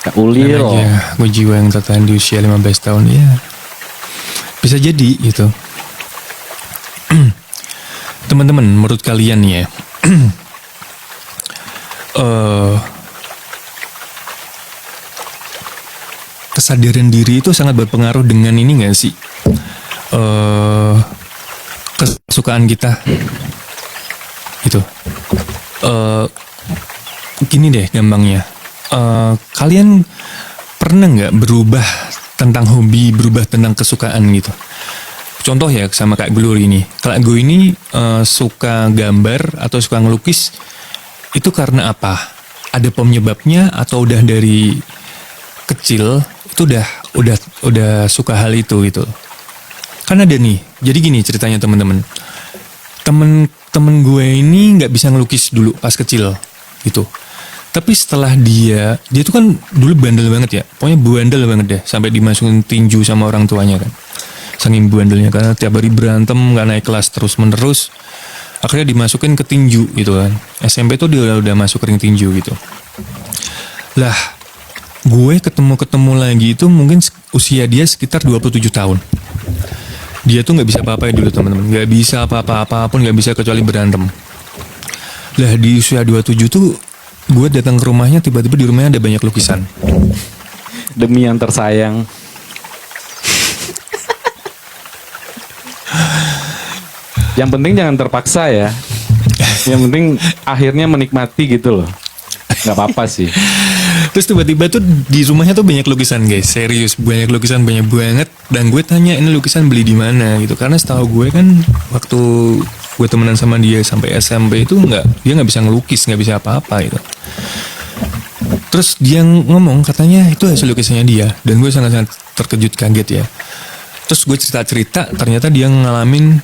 Kak Uli Dan loh. aja gue jiwa yang tertahan di usia 15 tahun ya. Bisa jadi gitu. Teman-teman, menurut kalian nih ya. Kesadaran diri itu sangat berpengaruh dengan ini gak sih? Kesukaan kita. Gitu. Gini deh gampangnya. Kalian pernah nggak berubah tentang hobi, berubah tentang kesukaan gitu? Contoh ya sama Kak Glory ini. Kak gue ini suka gambar atau suka ngelukis itu karena apa? Ada penyebabnya atau udah dari kecil itu udah suka hal itu gitu? Kan ada nih. Jadi gini ceritanya teman-teman. Temen gue ini nggak bisa ngelukis dulu pas kecil gitu. Tapi setelah dia tuh kan dulu bandel banget ya. Pokoknya bandel banget deh. Sampai dimasukin tinju sama orang tuanya kan. Saking bandelnya karena tiap hari berantem gak naik kelas terus menerus. Akhirnya dimasukin ke tinju gitu kan. SMP tuh dia udah masuk ring tinju gitu. Lah gue ketemu lagi itu mungkin usia dia sekitar 27 tahun. Dia tuh gak bisa apa-apa dulu teman-teman. Gak bisa apa-apa pun gak bisa kecuali berantem. Lah di usia 27 tuh gue datang ke rumahnya, tiba-tiba di rumahnya ada banyak lukisan. Demi yang tersayang. Yang penting jangan terpaksa ya. Yang penting akhirnya menikmati gitu loh. Nggak apa-apa sih. Terus tiba-tiba tuh di rumahnya tuh banyak lukisan guys, serius banyak lukisan, banyak banget. Dan gue tanya ini lukisan beli di mana gitu, karena setahu gue kan waktu gue temenan sama dia sampai SMP itu dia nggak bisa ngelukis, nggak bisa apa-apa gitu. Terus dia ngomong katanya itu hasil lukisannya dia, dan gue sangat-sangat terkejut kaget ya. Terus gue cerita-cerita, ternyata dia ngalamin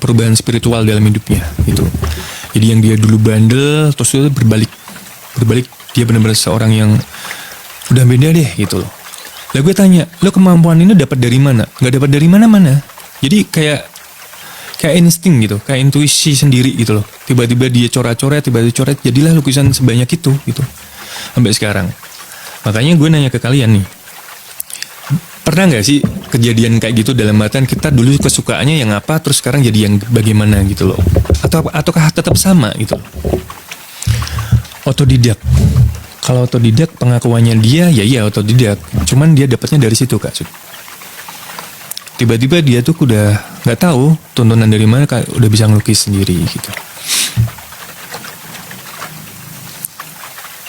perubahan spiritual dalam hidupnya gitu. Jadi yang dia dulu bandel, terus dia berbalik dia benar-benar seorang yang udah beda deh gitu loh. Lah gue tanya, lo kemampuan ini dapat dari mana? Gak dapat dari mana-mana. Jadi kayak insting gitu, kayak intuisi sendiri gitu loh. Tiba-tiba dia coret-coret, jadilah lukisan sebanyak itu gitu. Sampai sekarang. Makanya gue nanya ke kalian nih, pernah nggak sih kejadian kayak gitu dalam artian kita dulu kesukaannya yang apa, terus sekarang jadi yang bagaimana gitu loh? Ataukah tetap sama gitu loh? Otodidak. Kalau otodidak pengakuannya dia ya iya otodidak. Cuman dia dapatnya dari situ Kak Sud. Tiba-tiba dia tuh udah nggak tahu tuntunan dari mana udah bisa ngelukis sendiri gitu.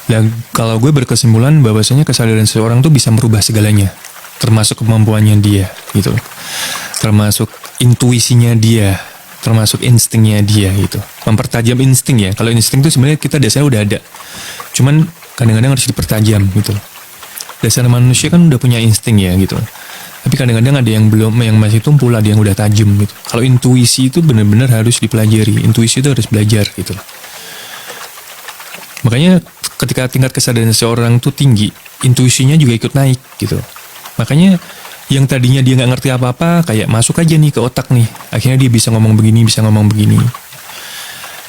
Dan kalau gue berkesimpulan bahwasanya kesadaran seseorang tuh bisa merubah segalanya, termasuk kemampuannya dia gitu. Termasuk intuisinya dia, termasuk instingnya dia gitu. Mempertajam insting ya. Kalau insting itu sebenarnya kita dasarnya udah ada. Cuman kadang-kadang harus dipertajam gitu. Dasar manusia kan udah punya insting ya gitu. Tapi kadang-kadang ada yang belum, yang masih tumpul, ada yang udah tajam gitu. Kalau intuisi itu benar-benar harus dipelajari. Intuisi itu harus belajar gitu. Makanya ketika tingkat kesadaran seseorang tuh tinggi, intuisinya juga ikut naik gitu. Makanya yang tadinya dia nggak ngerti apa-apa, kayak masuk aja nih ke otak nih. Akhirnya dia bisa ngomong begini, bisa ngomong begini.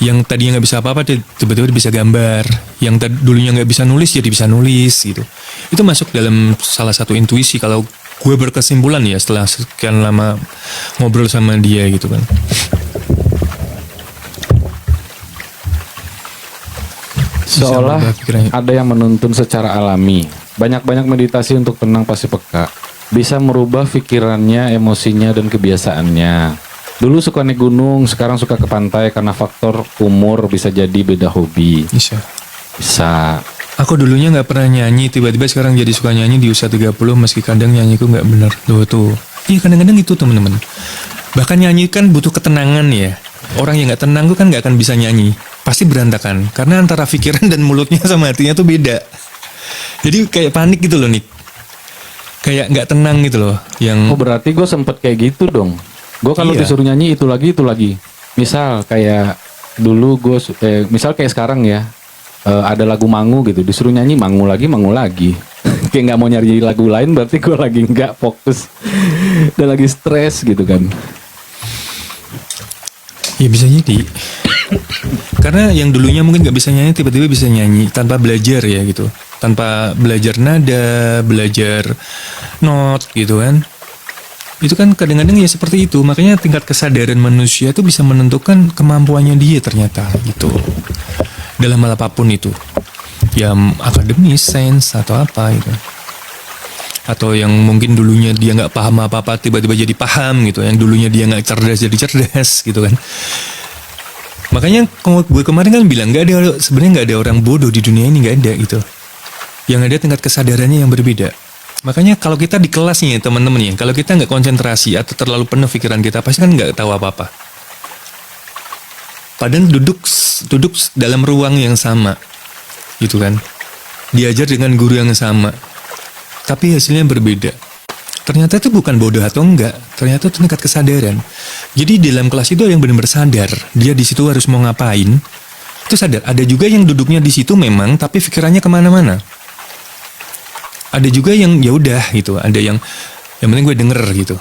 Yang tadinya nggak bisa apa-apa, dia tiba-tiba bisa gambar. Yang dulunya nggak bisa nulis, jadi bisa nulis gitu. Itu masuk dalam salah satu intuisi. Kalau gue berkesimpulan ya setelah sekian lama ngobrol sama dia gitu kan. Seolah ada yang menuntun secara alami. Banyak-banyak meditasi untuk tenang pasti peka. Bisa merubah pikirannya, emosinya, dan kebiasaannya. Dulu suka naik gunung, sekarang suka ke pantai karena faktor umur, bisa jadi beda hobi. Bisa. Aku dulunya nggak pernah nyanyi, tiba-tiba sekarang jadi suka nyanyi di usia 30, meski kadang nyanyiku nggak benar. Tuh. Iya kadang-kadang itu teman-teman. Bahkan nyanyi kan butuh ketenangan ya. Orang yang nggak tenang tuh kan nggak akan bisa nyanyi. Pasti berantakan. Karena antara pikiran dan mulutnya sama hatinya tuh beda. Jadi kayak panik gitu loh Nick. Kayak nggak tenang gitu loh. Oh berarti gue sempet kayak gitu dong. Gue kalau disuruh nyanyi itu lagi. Misal kayak dulu gue, misal kayak sekarang ya, ada lagu Mangu gitu, disuruh nyanyi Mangu lagi. Kayak nggak mau nyari lagu lain, berarti gue lagi nggak fokus dan lagi stres gitu kan. Ya bisa jadi. Karena yang dulunya mungkin nggak bisa nyanyi, tiba-tiba bisa nyanyi tanpa belajar ya gitu. Tanpa belajar nada, belajar not gitu kan. Itu kan kadang-kadang ya seperti itu. Makanya tingkat kesadaran manusia itu bisa menentukan kemampuannya dia ternyata gitu. Dalam hal apapun itu. Ya akademis, sains atau apa gitu. Atau yang mungkin dulunya dia nggak paham apa-apa tiba-tiba jadi paham gitu. Yang dulunya dia nggak cerdas jadi cerdas gitu kan. Makanya gue kemarin kan bilang sebenarnya nggak ada orang bodoh di dunia ini, nggak ada gitu. Yang ada tingkat kesadarannya yang berbeda. Makanya kalau kita di kelas nih teman-teman ya, kalau kita nggak konsentrasi atau terlalu penuh pikiran kita, pasti kan nggak tahu apa-apa. Padahal duduk dalam ruang yang sama, gitu kan. Diajar dengan guru yang sama, tapi hasilnya berbeda. Ternyata itu bukan bodoh atau enggak, ternyata itu tingkat kesadaran. Jadi dalam kelas itu ada yang benar-benar sadar, dia di situ harus mau ngapain, itu sadar. Ada juga yang duduknya di situ memang, tapi pikirannya kemana-mana. Ada juga yang ya udah gitu, ada yang penting gue denger gitu.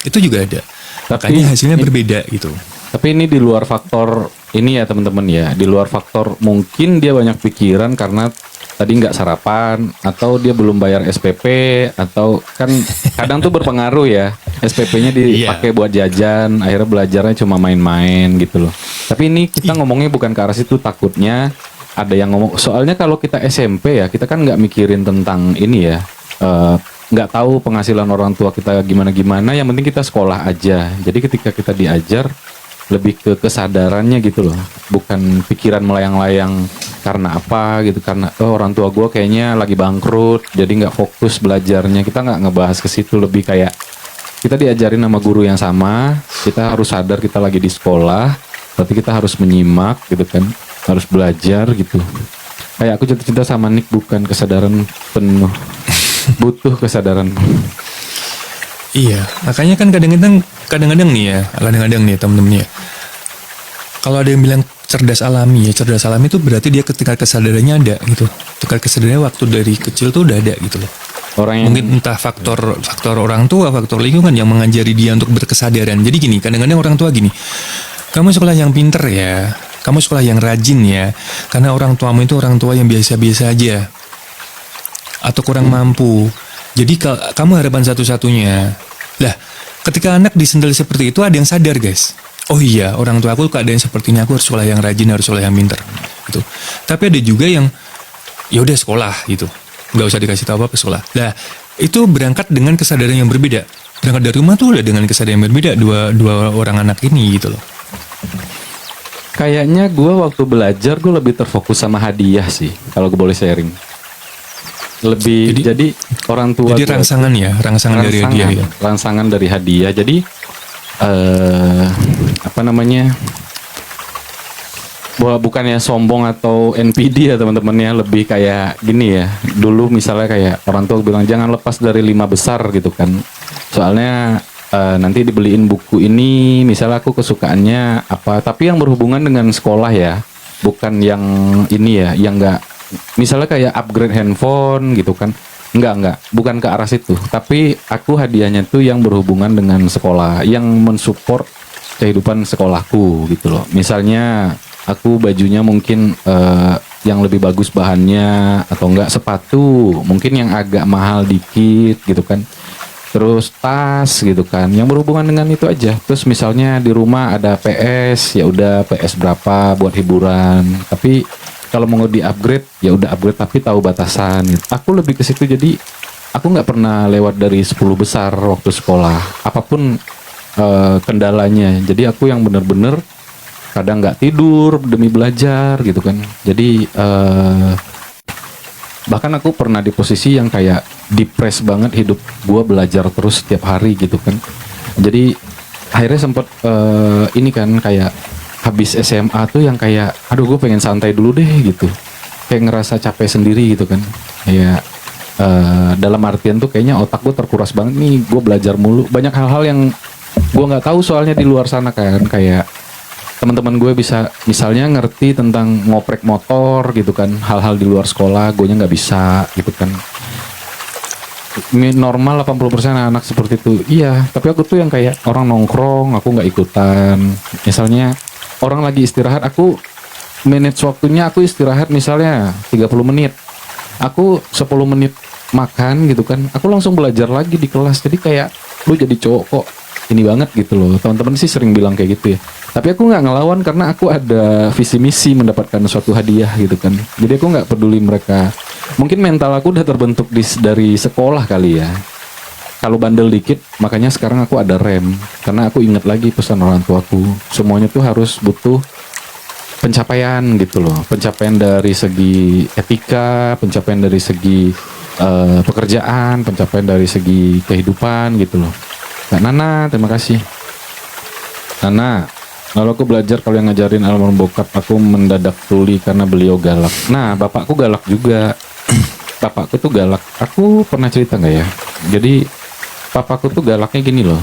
Itu juga ada. Makanya hasilnya berbeda gitu. Tapi ini di luar faktor ini ya teman-teman ya, di luar faktor mungkin dia banyak pikiran karena tadi nggak sarapan atau dia belum bayar SPP atau kan kadang tuh berpengaruh ya, SPP-nya dipakai buat jajan, akhirnya belajarnya cuma main-main gitu loh. Tapi ini kita ngomongnya bukan ke arah situ, takutnya ada yang ngomong, soalnya kalau kita SMP ya, kita kan nggak mikirin tentang ini ya, nggak tahu penghasilan orang tua kita gimana-gimana, yang penting kita sekolah aja. Jadi ketika kita diajar, lebih ke kesadarannya gitu loh, bukan pikiran melayang-layang karena apa gitu, karena orang tua gue kayaknya lagi bangkrut, jadi nggak fokus belajarnya. Kita nggak ngebahas ke situ, lebih kayak kita diajarin sama guru yang sama, kita harus sadar kita lagi di sekolah, berarti kita harus menyimak gitu kan, harus belajar gitu. Kayak aku jatuh cinta sama Nick bukan kesadaran penuh, butuh kesadaran. Iya, makanya kan kadang-kadang nih teman-teman ya. Kalau ada yang bilang cerdas alami itu berarti dia ketika kesadarannya ada gitu. Tingkat kesadarannya waktu dari kecil tuh udah ada gitu loh. Mungkin entah faktor orang tua, faktor lingkungan yang mengajari dia untuk berkesadaran. Jadi gini, kadang-kadang orang tua gini, kamu sekolah yang pinter ya, kamu sekolah yang rajin ya, karena orang tuamu itu orang tua yang biasa-biasa aja atau kurang mampu. Jadi kamu harapan satu-satunya. Lah, ketika anak disendal seperti itu ada yang sadar guys. Oh iya, orang tua aku keadaan seperti ini, aku harus sekolah yang rajin, harus sekolah yang pinter gitu. Tapi ada juga yang ya udah sekolah gitu, nggak usah dikasih tahu apa sekolah. Lah, itu berangkat dengan kesadaran yang berbeda. Berangkat dari rumah tuh udah dengan kesadaran yang berbeda dua orang anak ini gitu loh. Kayaknya gue waktu belajar gue lebih terfokus sama hadiah sih, kalau gue boleh sharing. Jadi orang tua. Jadi rangsangan dari hadiah ya. Rangsangan dari hadiah. Jadi bukannya sombong atau NPD ya teman-teman ya, lebih kayak gini ya. Dulu misalnya kayak orang tua bilang jangan lepas dari 5 besar gitu kan. Soalnya nanti dibeliin buku ini, misalnya aku kesukaannya apa, tapi yang berhubungan dengan sekolah ya, bukan yang ini ya, yang misalnya kayak upgrade handphone gitu kan. Enggak, bukan ke arah situ. Tapi aku hadiahnya tuh yang berhubungan dengan sekolah, yang mensupport kehidupan sekolahku gitu loh. Misalnya aku bajunya mungkin yang lebih bagus bahannya, atau enggak sepatu mungkin yang agak mahal dikit gitu kan. Terus tas gitu kan, yang berhubungan dengan itu aja. Terus misalnya di rumah ada PS, ya udah PS berapa buat hiburan. Tapi kalau mau di upgrade ya udah upgrade, tapi tahu batasan gitu. Aku lebih ke situ, jadi aku nggak pernah lewat dari 10 besar waktu sekolah, apapun kendalanya. Jadi aku yang bener-bener kadang nggak tidur demi belajar gitu kan. Jadi bahkan aku pernah di posisi yang kayak depres banget, hidup gua belajar terus setiap hari gitu kan. Jadi akhirnya sempet ini kan kayak habis SMA tuh yang kayak aduh gue pengen santai dulu deh gitu, kayak ngerasa capek sendiri gitu kan. Kayak dalam artian tuh kayaknya otak gue terkuras banget nih, gue belajar mulu, banyak hal-hal yang gue nggak tahu soalnya di luar sana kan. Kayak teman-teman gue bisa misalnya ngerti tentang ngoprek motor gitu kan, hal-hal di luar sekolah gue nya nggak bisa gitu kan. Normal 80% anak seperti itu, iya. Tapi aku tuh yang kayak orang nongkrong aku nggak ikutan. Misalnya orang lagi istirahat, aku manage waktunya, aku istirahat misalnya 30 menit, aku 10 menit makan gitu kan, aku langsung belajar lagi di kelas. Jadi kayak lu jadi cowok kok ini banget gitu loh. Teman-teman sih sering bilang kayak gitu ya, tapi aku nggak ngelawan karena aku ada visi misi mendapatkan suatu hadiah gitu kan. Jadi aku nggak peduli mereka, mungkin mental aku udah terbentuk dari sekolah kali ya. Kalau bandel dikit, makanya sekarang aku ada rem. Karena aku ingat lagi pesan orang tuaku, semuanya tuh harus butuh pencapaian gitu loh. Pencapaian dari segi etika, pencapaian dari segi pekerjaan, pencapaian dari segi kehidupan gitu loh. Kak Nana, terima kasih. Nana, lalu aku belajar kalau yang ngajarin almarhum bokap aku mendadak tuli karena beliau galak. Nah, bapakku galak juga. Bapakku tuh galak. Aku pernah cerita nggak ya? Jadi papaku tuh galaknya gini loh.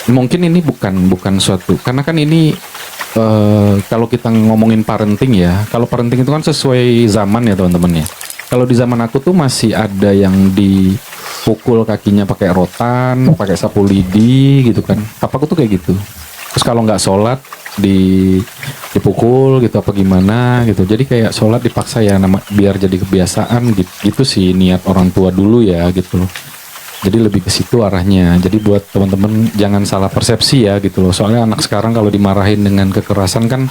Mungkin ini bukan suatu, karena kan ini kalau kita ngomongin parenting ya, kalau parenting itu kan sesuai zaman ya teman-teman ya. Kalau di zaman aku tuh masih ada yang dipukul kakinya pakai rotan, pakai sapu lidi gitu kan. Papaku tuh kayak gitu. Terus kalau nggak sholat dipukul gitu apa gimana gitu. Jadi kayak sholat dipaksa ya, biar jadi kebiasaan gitu, gitu sih niat orang tua dulu ya gitu loh. Jadi lebih ke situ arahnya. Jadi buat teman-teman jangan salah persepsi ya gitu loh. Soalnya anak sekarang kalau dimarahin dengan kekerasan kan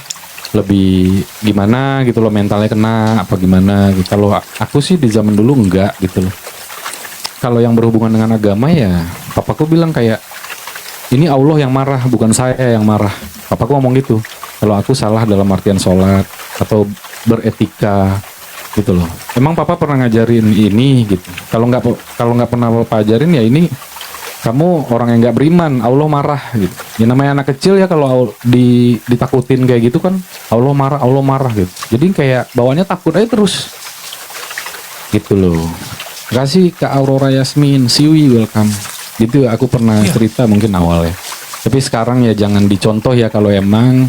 lebih gimana gitu loh, mentalnya kena apa gimana gitu. Kalau aku sih di zaman dulu enggak gitu loh. Kalau yang berhubungan dengan agama ya, papaku bilang kayak ini Allah yang marah, bukan saya yang marah. Papaku ngomong gitu. Kalau aku salah dalam artian sholat atau beretika gitu loh. Emang papa pernah ngajarin ini gitu. Kalau nggak pernah papa ajarin ya ini kamu orang yang nggak beriman, Allah marah gitu. Ya namanya anak kecil ya, kalau ditakutin kayak gitu kan Allah marah gitu. Jadi kayak bawaannya takut aja terus gitu loh. Terima kasih Kak Aurora Yasmin, Siwi welcome. Gitu aku pernah cerita mungkin awal ya. Tapi sekarang ya jangan dicontoh ya kalau emang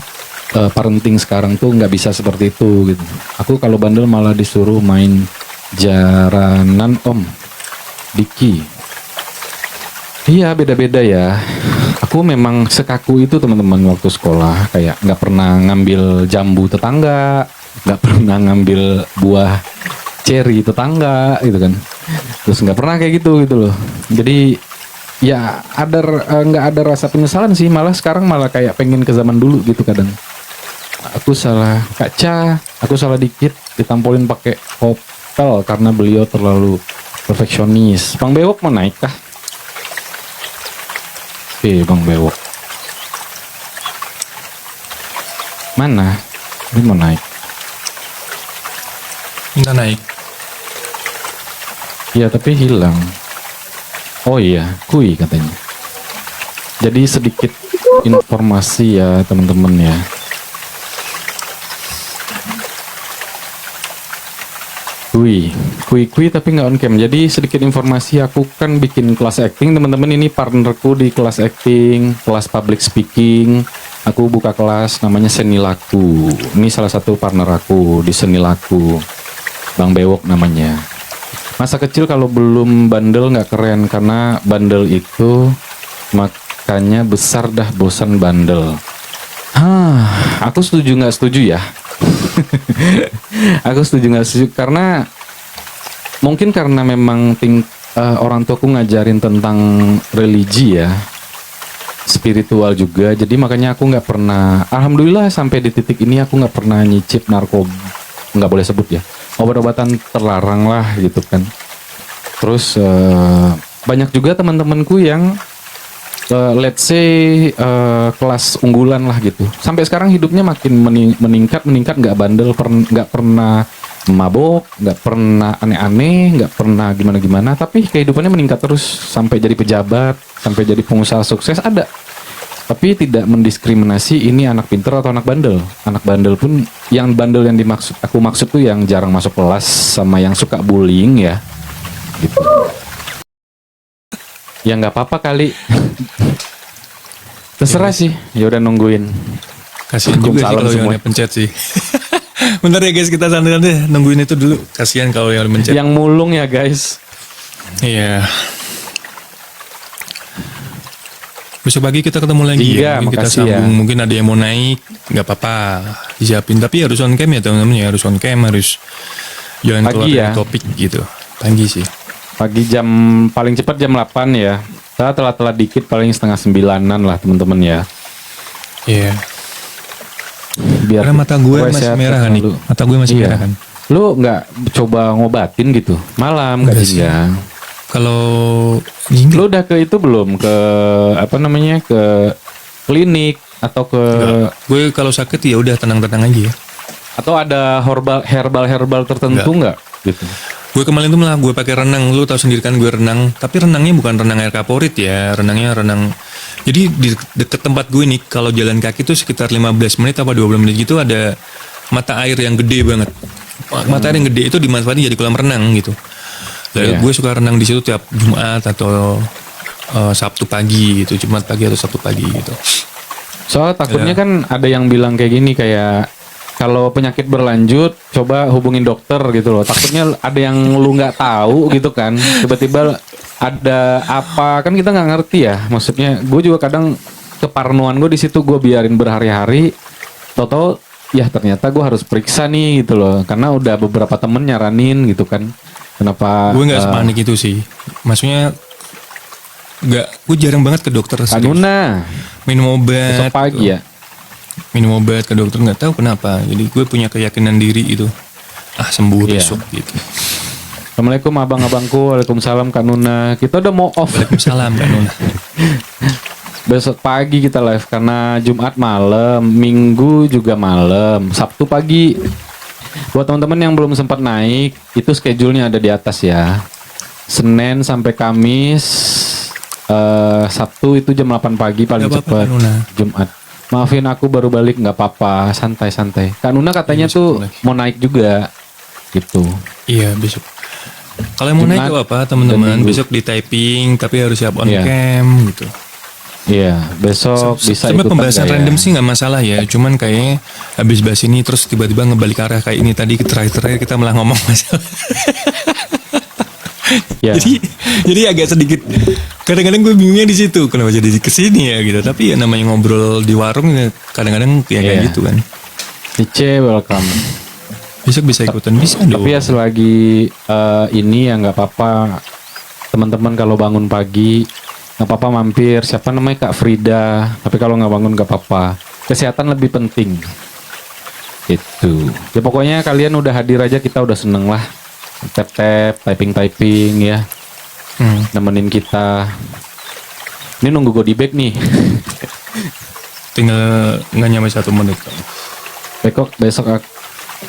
parenting sekarang tuh nggak bisa seperti itu gitu. Aku kalau bandel malah disuruh main jaranan Om Diki. Iya beda-beda ya. Aku memang sekaku itu teman-teman waktu sekolah, kayak nggak pernah ngambil jambu tetangga, nggak pernah ngambil buah ceri tetangga gitu kan. Terus nggak pernah kayak gitu loh. Jadi ya nggak ada rasa penyesalan sih, malah sekarang malah kayak pengen ke zaman dulu gitu kadang. Aku salah kaca, aku salah dikit ditampolin pakai kopel karena beliau terlalu perfeksionis. Bang Bewok mau naik kah? Oke, Bang Bewok. Mana? Dia mau naik. Nggak naik. Iya, tapi hilang. Oh iya, kui katanya. Jadi sedikit informasi ya teman-teman ya. Kui tapi nggak on cam. Jadi sedikit informasi, aku kan bikin kelas acting teman-teman. Ini partnerku di kelas acting, kelas public speaking. Aku buka kelas namanya Seni Laku. Ini salah satu partner aku di Seni Laku. Bang Bewok namanya. Masa kecil kalau belum bandel nggak keren, karena bandel itu makanya besar dah bosan bandel. Aku setuju nggak setuju ya? Aku setuju nggak setuju karena mungkin karena memang orang tuaku ngajarin tentang religi ya, spiritual juga. Jadi makanya aku nggak pernah, alhamdulillah sampai di titik ini aku nggak pernah nyicip narkoba, nggak boleh sebut ya, obat-obatan terlarang lah gitu kan. Terus banyak juga teman-temanku yang let's say kelas unggulan lah gitu. Sampai sekarang hidupnya makin meningkat, nggak bandel, nggak pernah mabok, nggak pernah aneh-aneh, nggak pernah gimana-gimana. Tapi kehidupannya meningkat terus sampai jadi pejabat, sampai jadi pengusaha sukses ada. Tapi tidak mendiskriminasi ini anak pinter atau anak bandel. Anak bandel pun, yang bandel yang aku maksud tuh yang jarang masuk kelas sama yang suka bullying ya. Gitu. Ya nggak apa-apa kali. Terserah sih. Ya udah nungguin. Kasihan juga sih kalau yang udah pencet sih. Bentar ya guys, kita santai-santai nungguin itu dulu. Kasihan kalau yang mencet. Yang mulung ya guys. Iya. Besok pagi kita ketemu lagi ya. Mungkin kita sambung. Ya. Mungkin ada yang mau naik, nggak apa-apa, disiapin. Tapi harus on cam ya teman-teman ya. Harus on cam, harus jangan keluar dari topik gitu. Pagi sih. Pagi paling cepat jam 8 ya. Kita telat-telat dikit paling setengah 9-an lah teman-teman ya. Iya. Biar karena mata gue masih merah kan nih. Mata gue masih merah kan. Lu nggak coba ngobatin gitu? Malam nggak siang. Kalau lu udah ke itu belum? Ke apa namanya? Ke klinik atau ke? Enggak. Gue kalau sakit ya udah tenang-tenang aja ya. Atau ada herbal tertentu nggak? Gitu. Gue kemarin tuh malah gue pakai renang. Lu tahu sendiri kan gue renang. Tapi renangnya bukan renang air kaporit ya. Renangnya renang. Jadi di deket tempat gue nih, kalau jalan kaki tuh sekitar 15 menit apa 20 menit gitu ada mata air yang gede banget. Mata air yang gede itu dimanfaatin jadi kolam renang gitu. Lalu gue suka renang di situ tiap Jumat atau Sabtu pagi gitu. Jumat pagi atau Sabtu pagi gitu. Soalnya takutnya kan ada yang bilang kayak gini, kayak kalau penyakit berlanjut coba hubungin dokter gitu loh. Takutnya ada yang lu nggak tahu gitu kan. Tiba-tiba ada apa, kan kita nggak ngerti ya. Maksudnya gue juga kadang keparnoan gue di situ, gue biarin berhari-hari. Toto ya ternyata gue harus periksa nih gitu loh. Karena udah beberapa temen nyaranin gitu kan. Kenapa? Gue nggak sepanik itu sih. Maksudnya gue jarang banget ke dokter. Kanuna minum obat. Besok pagi ya. Minum obat ke dokter nggak tahu kenapa. Jadi gue punya keyakinan diri itu. Sembuh besok gitu. Assalamualaikum abang-abangku. Waalaikumsalam Kak Nuna. Kita udah mau off. Waalaikumsalam Kak Nuna. Besok pagi kita live karena Jumat malam, Minggu juga malam, Sabtu pagi. Buat teman-teman yang belum sempat naik, itu schedule-nya ada di atas ya. Senin sampai Kamis, Sabtu itu jam 8 pagi paling cepat. Jumat. Maafin aku baru balik, nggak apa-apa, santai-santai. Kak Nuna katanya tuh mau naik juga, gitu. Iya besok. Kalau mau naik apa teman-teman, besok di typing tapi harus siap on cam gitu. Iya, besok bisa ikutan. Pembahasan random sih nggak masalah ya, cuman kayaknya habis bahas ini terus tiba-tiba ngebalik arah kayak ini tadi terakhir kita malah ngomong masalah. Ya. Jadi agak sedikit kadang-kadang gue bingungnya di situ kenapa jadi kesini ya gitu. Tapi ya namanya ngobrol di warung ya kadang-kadang kayak gitu kan. Ice welcome. Besok bisa ikutan bisa dong. Tapi ya selagi ini ya nggak apa-apa. Teman-teman kalau bangun pagi nggak apa-apa mampir. Siapa namanya Kak Frida. Tapi kalau nggak bangun nggak apa-apa. Kesehatan lebih penting. Itu. Ya pokoknya kalian udah hadir aja kita udah seneng lah. Tap-tap, typing ya. Nemenin kita. Ini nunggu goodie bag nih. Tinggal nggak nyampe 1 menit. Besok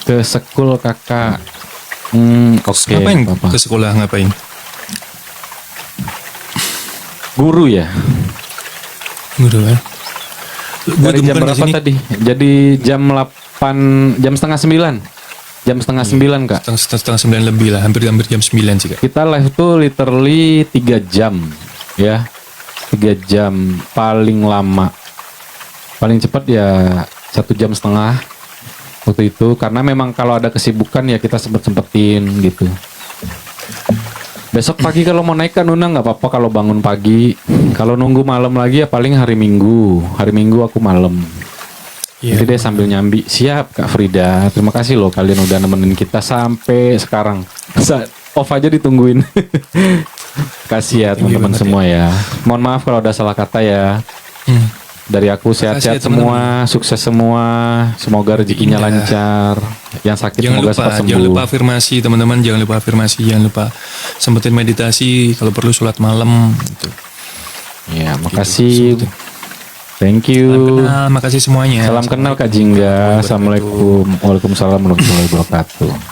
ke sekul kakak. Oke. Ngapain ke sekolah ngapain? Guru ya. Guru kan. Dari jam berapa tadi? Jadi jam 8, jam setengah 9. Jam setengah 9 Kak. Setengah 9 lebih lah, hampir jam 9 sih Kak. Kita live tuh literally 3 jam ya. 3 jam paling lama. Paling cepat ya 1,5 jam. waktu itu, karena memang kalau ada kesibukan ya kita sempet-sempetin gitu. Besok pagi kalau mau naik kan Nuna nggak apa-apa kalau bangun pagi. Kalau nunggu malam lagi ya paling hari Minggu. Hari Minggu aku malam. Iya. Jadi deh sambil nyambi. Siap Kak Frida. Terima kasih loh kalian udah nemenin kita sampai sekarang. Off aja ditungguin. Kasih ya teman-teman banget semua ya. Mohon maaf kalau ada salah kata ya. Dari aku sehat-sehat Makasih ya, teman-teman. semua, sukses semua. Semoga rezekinya Iya. lancar. Yang sakit Jangan semoga lupa, cepat sembuh. jangan lupa afirmasi teman-teman, jangan lupa afirmasi, jangan lupa sempetin meditasi, kalau perlu sholat malam gitu. Ya, makasih. Gitu. Thank Salam you. kenal, makasih semuanya. Salam kenal Kak Jingga. Assalamualaikum. Waalaikumsalam warahmatullahi wabarakatuh.